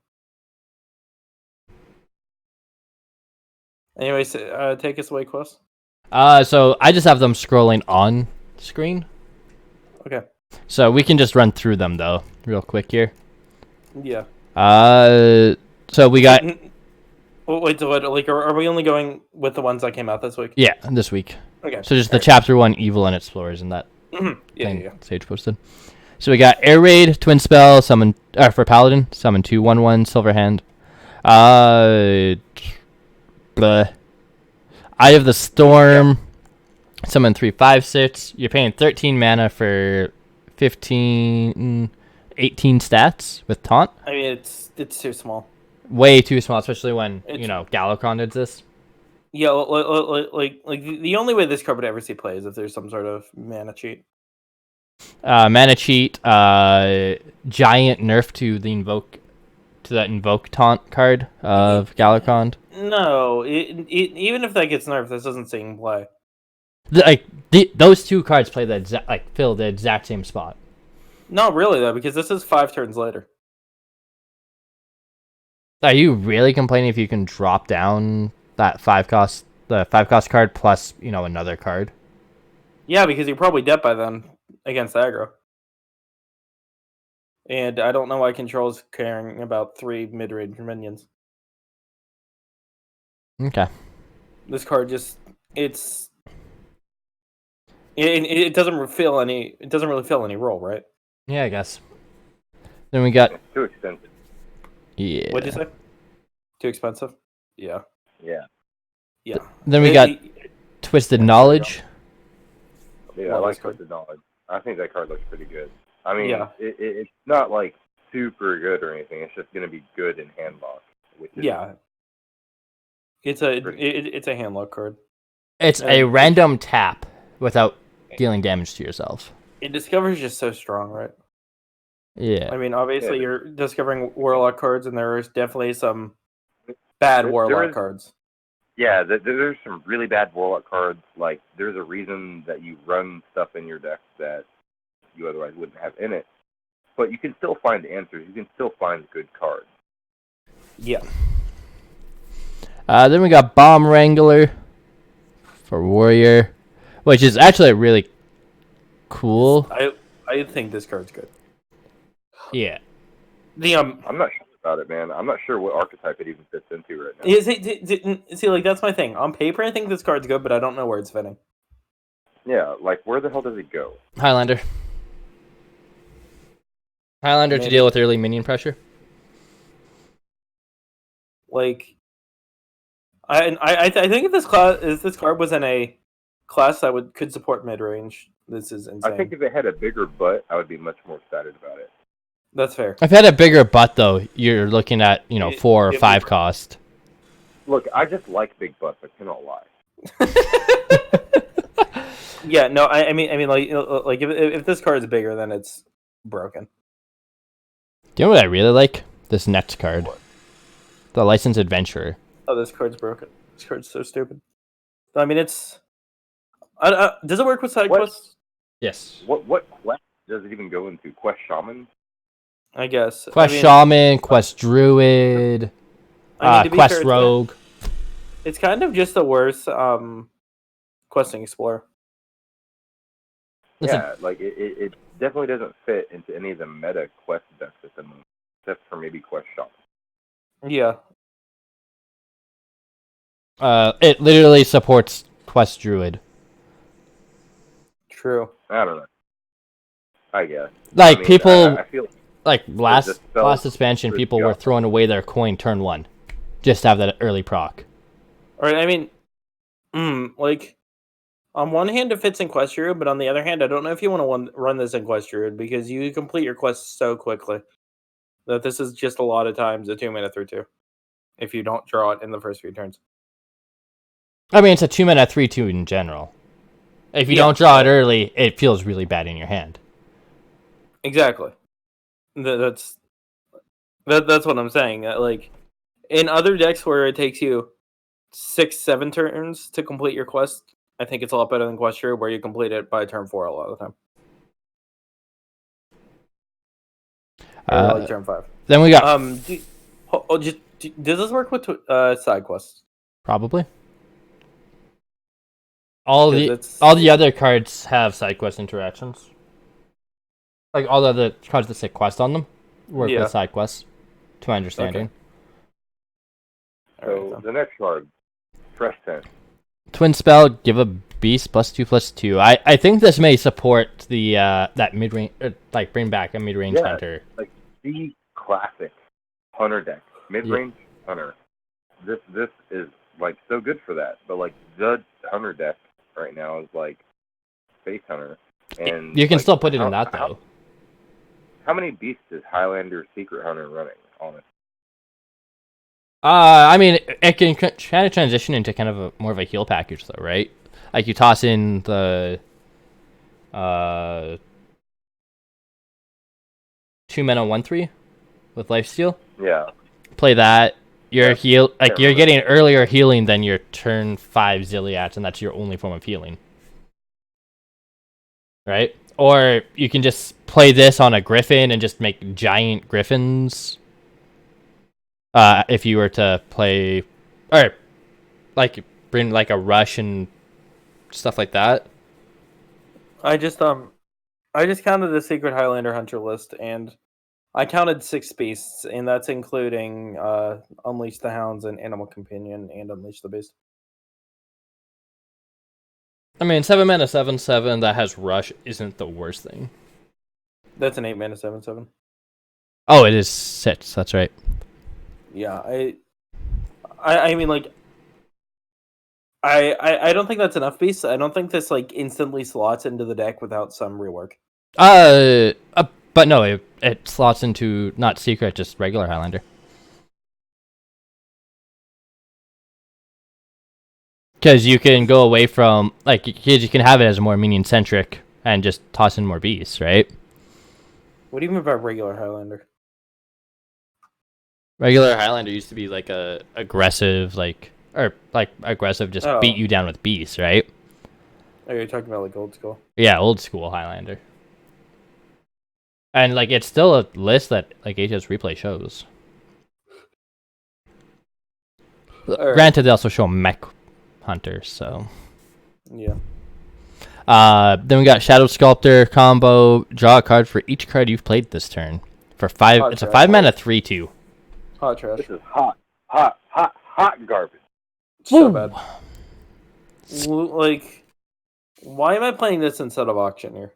S3: Anyways, take us away, Quest.
S2: So I just have them scrolling on screen.
S3: Okay.
S2: So we can just run through them though, real quick here.
S3: Yeah.
S2: So we got.
S3: Wait, so what? Like, are we only going with the ones that came out this week?
S2: Yeah, this week.
S3: Okay.
S2: So just the Chapter 1 Evil and Explorers and that thing
S3: Yeah.
S2: Sage posted. So we got Air Raid, Twin Spell, summon for Paladin, summon 2/1/1 Silverhand. Eye of the Storm, summon 3/5/6. You're paying 13 mana for 18 stats with Taunt.
S3: I mean, it's too small.
S2: Way too small, especially when Galakron did this.
S3: Yeah, like the only way this card would ever see play is if there's some sort of mana cheat.
S2: Mana cheat, giant nerf to that invoke taunt card of Galakron.
S3: No, even if that gets nerfed, this doesn't see in play.
S2: Those two cards play fill the exact same spot.
S3: Not really though, because this is 5 turns later.
S2: Are you really complaining if you can drop down that 5-cost card plus another card?
S3: Yeah, because you're probably dead by then against aggro. And I don't know why Control's caring about 3 mid-range minions.
S2: Okay.
S3: This card just it doesn't really fill any role, right?
S2: Yeah, I guess. Then we got.
S4: It's too expensive.
S2: Yeah.
S3: What'd you say? Too expensive? Yeah.
S4: Yeah.
S2: Then we got Twisted Knowledge.
S4: Yeah, I like Twisted Knowledge. I think that card looks pretty good. I mean, it's not like super good or anything. It's just going to be good in handlock.
S3: It's a handlock card.
S2: It's a random tap without dealing damage to yourself.
S3: It discovers just so strong, right?
S2: Yeah.
S3: I mean, obviously you're discovering Warlock cards, and there's definitely some bad Warlock cards.
S4: Yeah, there's some really bad Warlock cards. Like, there's a reason that you run stuff in your deck that you otherwise wouldn't have in it. But you can still find answers. You can still find good cards.
S3: Yeah.
S2: Then we got Bomb Wrangler for Warrior, which is actually really cool.
S3: I think this card's good.
S2: Yeah.
S4: I'm not sure about it, man. I'm not sure what archetype it even fits into right now.
S3: See, like, that's my thing. On paper, I think this card's good, but I don't know where it's fitting.
S4: Yeah, like, where the hell does it go?
S2: Highlander to deal with early minion pressure.
S3: Like, I think if this card was in a class that could support mid range, this is insane.
S4: I think if it had a bigger butt, I would be much more excited about it.
S3: That's fair.
S2: If it had a bigger butt, though, you're looking at 4 or 5 cost.
S4: Look, I just like big butts. I cannot lie.
S3: Yeah, no, I mean, like, if this card is bigger, then it's broken.
S2: Do you know what I really like? This next card. The Licensed Adventurer.
S3: Oh, this card's broken. This card's so stupid. I mean, it's. Does it work with side
S4: What?
S3: quests?
S2: Yes.
S4: What quest does it even go into? Quest Shaman?
S3: I guess.
S2: Quest
S3: I mean,
S2: Shaman, Quest Druid,
S3: to be
S2: Quest
S3: fair,
S2: Rogue.
S3: It's kind of just the worst questing explorer.
S4: Yeah, like it definitely doesn't fit into any of the meta quest decks at the moment, except for maybe Quest Shaman.
S3: Yeah.
S2: It literally supports Quest Druid.
S3: True.
S4: I don't know. I guess.
S2: Like,
S4: I mean,
S2: people,
S4: I feel
S2: like last
S4: spells
S2: expansion,
S4: for
S2: people
S4: the
S2: were
S4: opera.
S2: throwing away their coin turn 1. Just to have that early proc.
S3: All right. I mean, like, on one hand, it fits in Quest Druid, but on the other hand, I don't know if you want to run this in Quest Druid because you complete your quests so quickly that this is just a lot of times a 2-mana 3/2 if you don't draw it in the first few turns.
S2: I mean, it's a 2-mana 3/2 in general. If you don't draw it early, it feels really bad in your hand.
S3: Exactly. That's what I'm saying. Like, in other decks where it takes you 6-7 turns to complete your quest, I think it's a lot better than Quest Druid, where you complete it by turn 4 a lot of the time. Or like turn 5.
S2: Then we got
S3: does this work with side quests?
S2: probably all the other cards have side quest interactions. Like all the other cards that say quest on them work with side quests, to my understanding.
S3: Okay.
S4: So
S3: Right,
S4: the next card, Fresh 10.
S2: Twin spell, give a beast +2/+2. I think this may support the that mid range, like bring back a mid range hunter.
S4: Like the classic hunter deck, mid range hunter. This is like so good for that. But like the hunter deck right now is like Space Hunter, and
S2: you can
S4: like,
S2: still put it in that though.
S4: How many beasts is Highlander Secret Hunter running on it?
S2: I mean, it can kind of transition into kind of more of a heal package, though, right? Like you toss in the 2-mana 1/3 with lifesteal.
S4: Yeah.
S2: Play that. You're you're getting earlier healing than your turn 5 Zilliats, and that's your only form of healing, right? Or you can just play this on a Griffin and just make giant Griffins. If you were to play, or like bring like a rush and stuff like that.
S3: I just counted the Secret Highlander Hunter list, and I counted 6 beasts, and that's including Unleash the Hounds and Animal Companion and Unleash the Beast.
S2: I mean, 7-mana 7/7 that has rush isn't the worst thing.
S3: That's an 8-mana 7/7.
S2: Oh, it is 6. That's right.
S3: Yeah, I mean, like, I don't think that's enough beasts. I don't think this like instantly slots into the deck without some rework.
S2: But no, it slots into not secret, just regular Highlander. Because you can go away from like you can have it as more minion centric and just toss in more beasts, right?
S3: What do you mean by regular Highlander?
S2: Regular Highlander used to be like a aggressive, aggressive, just beat you down with beasts, right?
S3: Oh, you're talking about like old school.
S2: Yeah, old school Highlander. And like it's still a list that like HS Replay shows. Right. Granted, they also show mech hunters, so
S3: yeah.
S2: Then we got Shadow Sculptor combo. Draw a card for each card you've played this turn. For 5, it's a 5-mana 3/2.
S3: Hot trash.
S4: This is hot garbage.
S3: So bad. Like, why am I playing this instead of Auctioneer?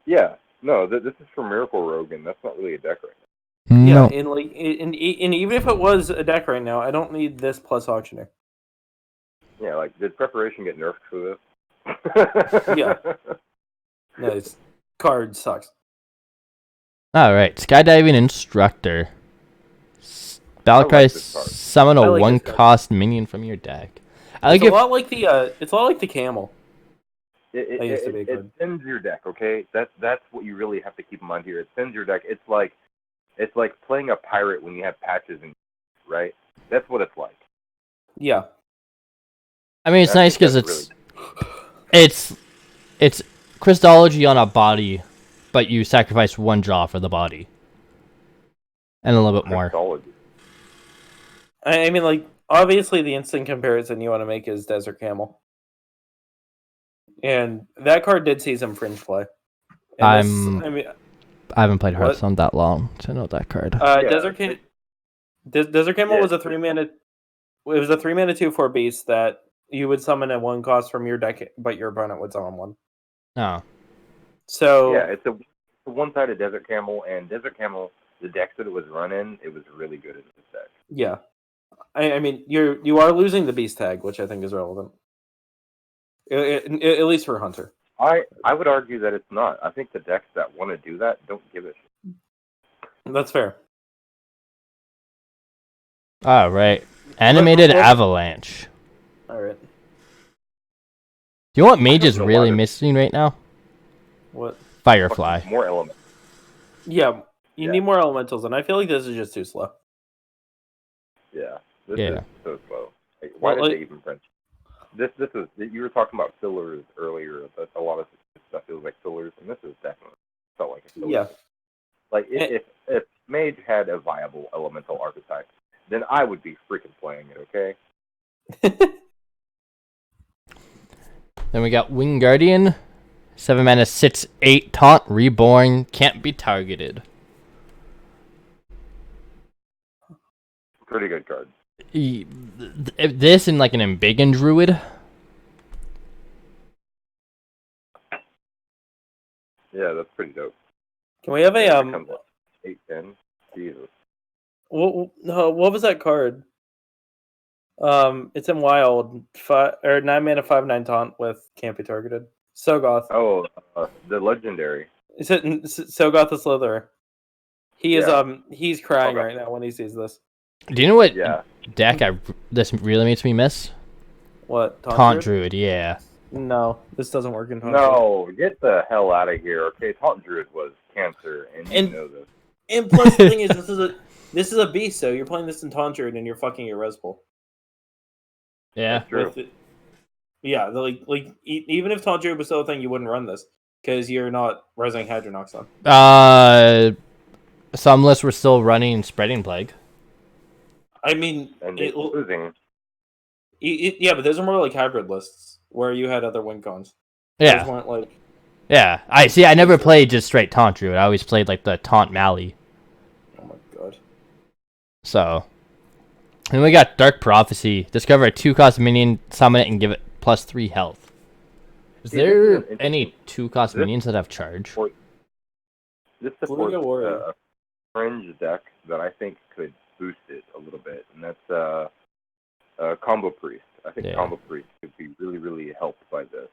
S4: Yeah, no, this is for Miracle Rogue, and that's not really a deck right
S2: now.
S3: Yeah, and even if it was a deck right now, I don't need this plus Auctioneer.
S4: Yeah, like, did Preparation get nerfed for this?
S3: Yeah. No, this card sucks.
S2: All right, Skydiving Instructor. Battlecry,
S4: this card.
S2: summon
S3: I
S2: a
S3: like this card.
S2: 1-cost minion from your deck. I like
S3: It's
S2: it.
S3: a lot like the camel.
S4: It,
S3: That used to be a
S4: it
S3: card.
S4: thins your deck, okay? That's what you really have to keep in mind here. It thins your deck. It's like playing a pirate when you have patches in, right? That's what it's like.
S3: Yeah.
S2: I mean, it's
S4: I
S2: nice
S4: think
S2: because
S4: that's
S2: it's Crystology on a body, but you sacrifice 1 draw for the body. And a little bit more.
S4: solid.
S3: I mean, like, obviously the instant comparison you want to make is Desert Camel. And that card did see some fringe play. And
S2: I haven't played
S3: What?
S2: Hearthstone that long to know that card.
S3: Desert Camel was a 3-mana. It was a 3-mana 2/4 beast that you would summon at 1 cost from your deck, but your opponent would summon 1.
S2: Oh.
S3: So
S4: Yeah, it's a one-sided Desert Camel, and Desert Camel, the decks that it was running, it was really good in this deck.
S3: yeah, I mean you are losing the beast tag, which I think is relevant, at least for Hunter.
S4: I would argue that it's not. I think the decks that want to do that don't give a shit.
S3: That's fair.
S2: All right. Animated Avalanche.
S3: All right.
S2: Do you know what Mage is
S4: know why
S2: really
S4: this-
S2: missing right now?
S3: What?
S2: Firefly.
S4: More elements.
S3: Yeah, you
S4: Yeah.
S3: need more elementals, and I feel like this is just too slow.
S4: Yeah. This
S2: Yeah.
S4: is so slow. Like, why
S3: Well,
S4: did
S3: like-
S4: they even print? This is you were talking about fillers earlier. That a lot of stuff feels like fillers, and this is definitely felt like a filler.
S3: Yeah.
S4: Like
S3: Eh.
S4: if Mage had a viable elemental archetype, then I would be freaking playing it. Okay.
S2: Then we got Wing Guardian. 7 mana, 6/8 taunt, reborn, can't be targeted.
S4: Pretty good card.
S2: This and like an Embiggen Druid.
S4: Yeah, that's pretty dope.
S3: Can we have a
S4: Yeah, it becomes 8/10. Jesus.
S3: what was that card? It's in Wild, 9 mana 5/9 taunt with can't be targeted. Sogoth.
S4: Oh, the legendary.
S3: Is it Sogoth the Slitherer? He is
S4: Yeah.
S3: he's crying
S4: Sogoth.
S3: right now when he sees this.
S2: Do you know what
S4: Yeah.
S2: deck this really makes me miss?
S3: What?
S2: Taunt Druid, yeah.
S3: No, this doesn't work in Taunt
S4: No, get the hell out of here. Okay, Taunt Druid was cancer, and you
S3: And-
S4: know this.
S3: And plus, the thing is, this is a beast, so you're playing this in Taunt Druid and you're fucking your res pool.
S2: Yeah.
S4: True.
S3: Yeah, even if Taunt Druid was still a thing, you wouldn't run this because you're not resing Hadronox on.
S2: Some lists were still running Spreading Plague.
S3: I mean,
S4: And they're losing.
S3: yeah, but those are more like hybrid lists where you had other win cons.
S2: Yeah.
S3: Those weren't like.
S2: Yeah. I never played just straight Taunt Druid. I always played like the Taunt Mally.
S3: Oh my god.
S2: So. And we got Dark Prophecy. Discover a 2-cost minion, summon it, and give it +3 health. Is
S4: See,
S2: there
S4: this is
S2: any 2-cost
S4: this-
S2: minions that have charge?
S4: This
S3: Warrior,
S4: supports
S3: Warrior.
S4: a fringe deck that I think could boost it a little bit, and that's Combo Priest. I think
S2: Yeah.
S4: Combo Priest could be really, really helped by this.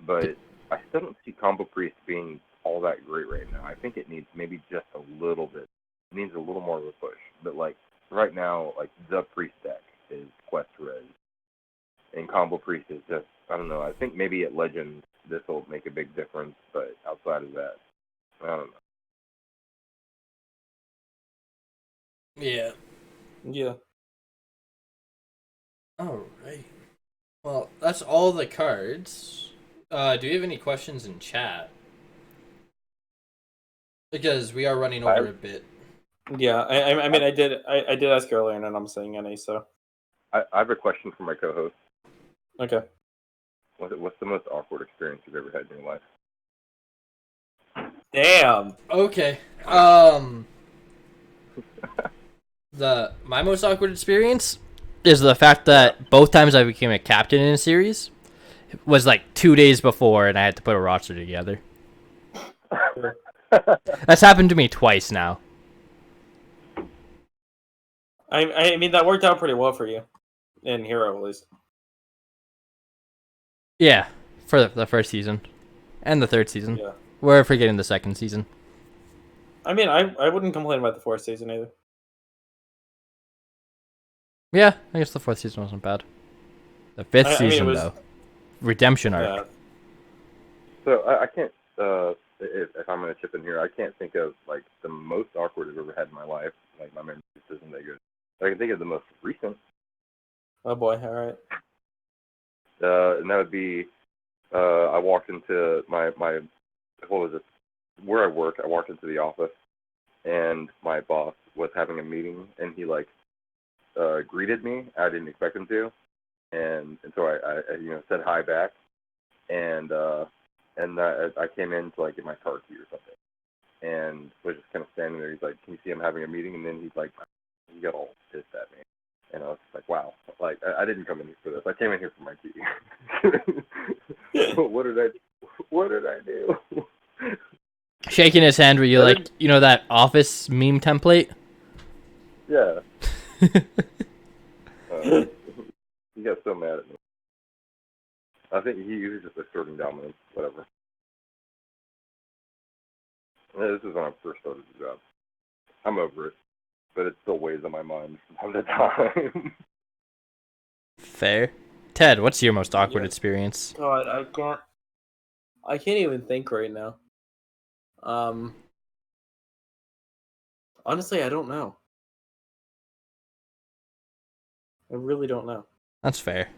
S4: But I still don't see Combo Priest being all that great right now. I think it needs maybe just a little bit. It needs a little more of a push. But like right now, like the Priest deck is Quest Res. And Combo Priest is just, I don't know, I think maybe at Legend this will make a big difference, but outside of that, I don't know.
S2: Yeah.
S3: Yeah.
S2: Alright. Well, that's all the cards. Do you have any questions in chat? Because we are running over a bit.
S3: Yeah, I mean, I did ask earlier, and I'm saying any, so
S4: I have a question for my co-host.
S3: okay.
S4: What's the most awkward experience you've ever had in your life?
S3: Damn.
S2: Okay. My most awkward experience is the fact that both times I became a captain in a series was like 2 days before, and I had to put a roster together. That's happened to me twice now.
S3: I mean, that worked out pretty well for you in Hero, at least.
S2: Yeah, for the first season and the third season.
S3: Yeah.
S2: We're forgetting the second season.
S3: I mean, I wouldn't complain about the fourth season either.
S2: Yeah, I guess the 4th season wasn't bad. The 5th
S3: I mean, it
S2: season,
S3: was-
S2: though. Redemption arc.
S3: Yeah.
S4: So I can't, if I'm going to chip in here, I can't think of, like, the most awkward I've ever had in my life. Like, my memory just isn't that good. I can think of the most recent,
S3: Oh boy. All right.
S4: and that would be, I walked into my, what was it, where I work, I walked into the office, and my boss was having a meeting, and he, like, greeted me. I didn't expect him to, and so I said hi back, and I came in to, like, get my car key or something, and was just kind of standing there. He's like, "Can you see I'm having a meeting?" And then he's like, he got all pissed at me, and I was just like, "Wow, like I didn't come in here for this. I came in here for my key." What did I do?
S2: Shaking his hand, were you like, that Office meme template?
S4: Yeah. He got so mad at me. I think he was just asserting dominance, whatever. This is when I first started the job. I'm over it, but it still weighs on my mind from time to time.
S2: Fair. Ted, what's your most awkward
S3: Yeah.
S2: experience?
S3: God, I can't even think right now. Honestly, I don't know. I really don't know.
S2: That's fair.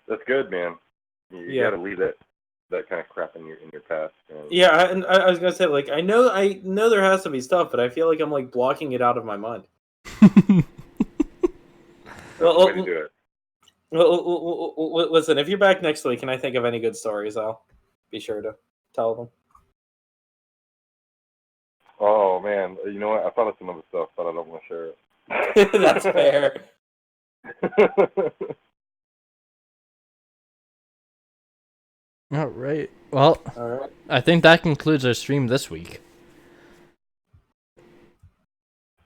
S4: That's good, man. You
S3: Yeah.
S4: gotta leave that kind of crap in your past.
S3: Yeah, and I was gonna say, like, I know there has to be stuff, but I feel like I'm like blocking it out of my mind.
S4: That's the way to do it.
S3: Well, listen, if you're back next week and I think of any good stories, I'll be sure to tell them.
S4: Oh man, you know what? I thought of some other stuff, but I don't want to share it.
S3: That's fair.
S2: All right. Well,
S3: All right.
S2: I think that concludes our stream this week.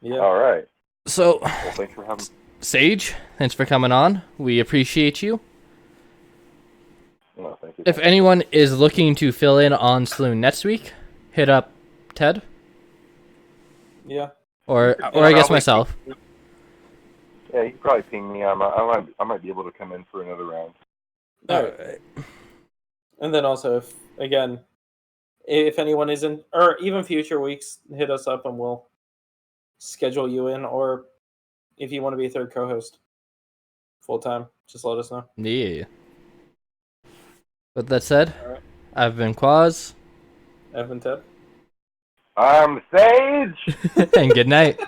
S3: Yeah.
S4: All right.
S2: So,
S4: Well, thanks for having.
S2: Sage, thanks for coming on. We appreciate you.
S4: No, thank you.
S2: If anyone is looking to fill in on Saloon next week, hit up Ted
S3: Yeah.
S2: or
S4: Yeah,
S2: I guess
S4: probably.
S2: myself.
S4: Yeah, you can probably ping me. I might be able to come in for another round.
S3: All right. And then also, if anyone isn't, or even future weeks, hit us up and we'll schedule you in. Or if you want to be a third co-host full time, just let us know.
S2: Yeah. With that said,
S3: All right.
S2: I've been Quaz,
S3: Evan, Ted.
S4: I'm Sage.
S2: and good night.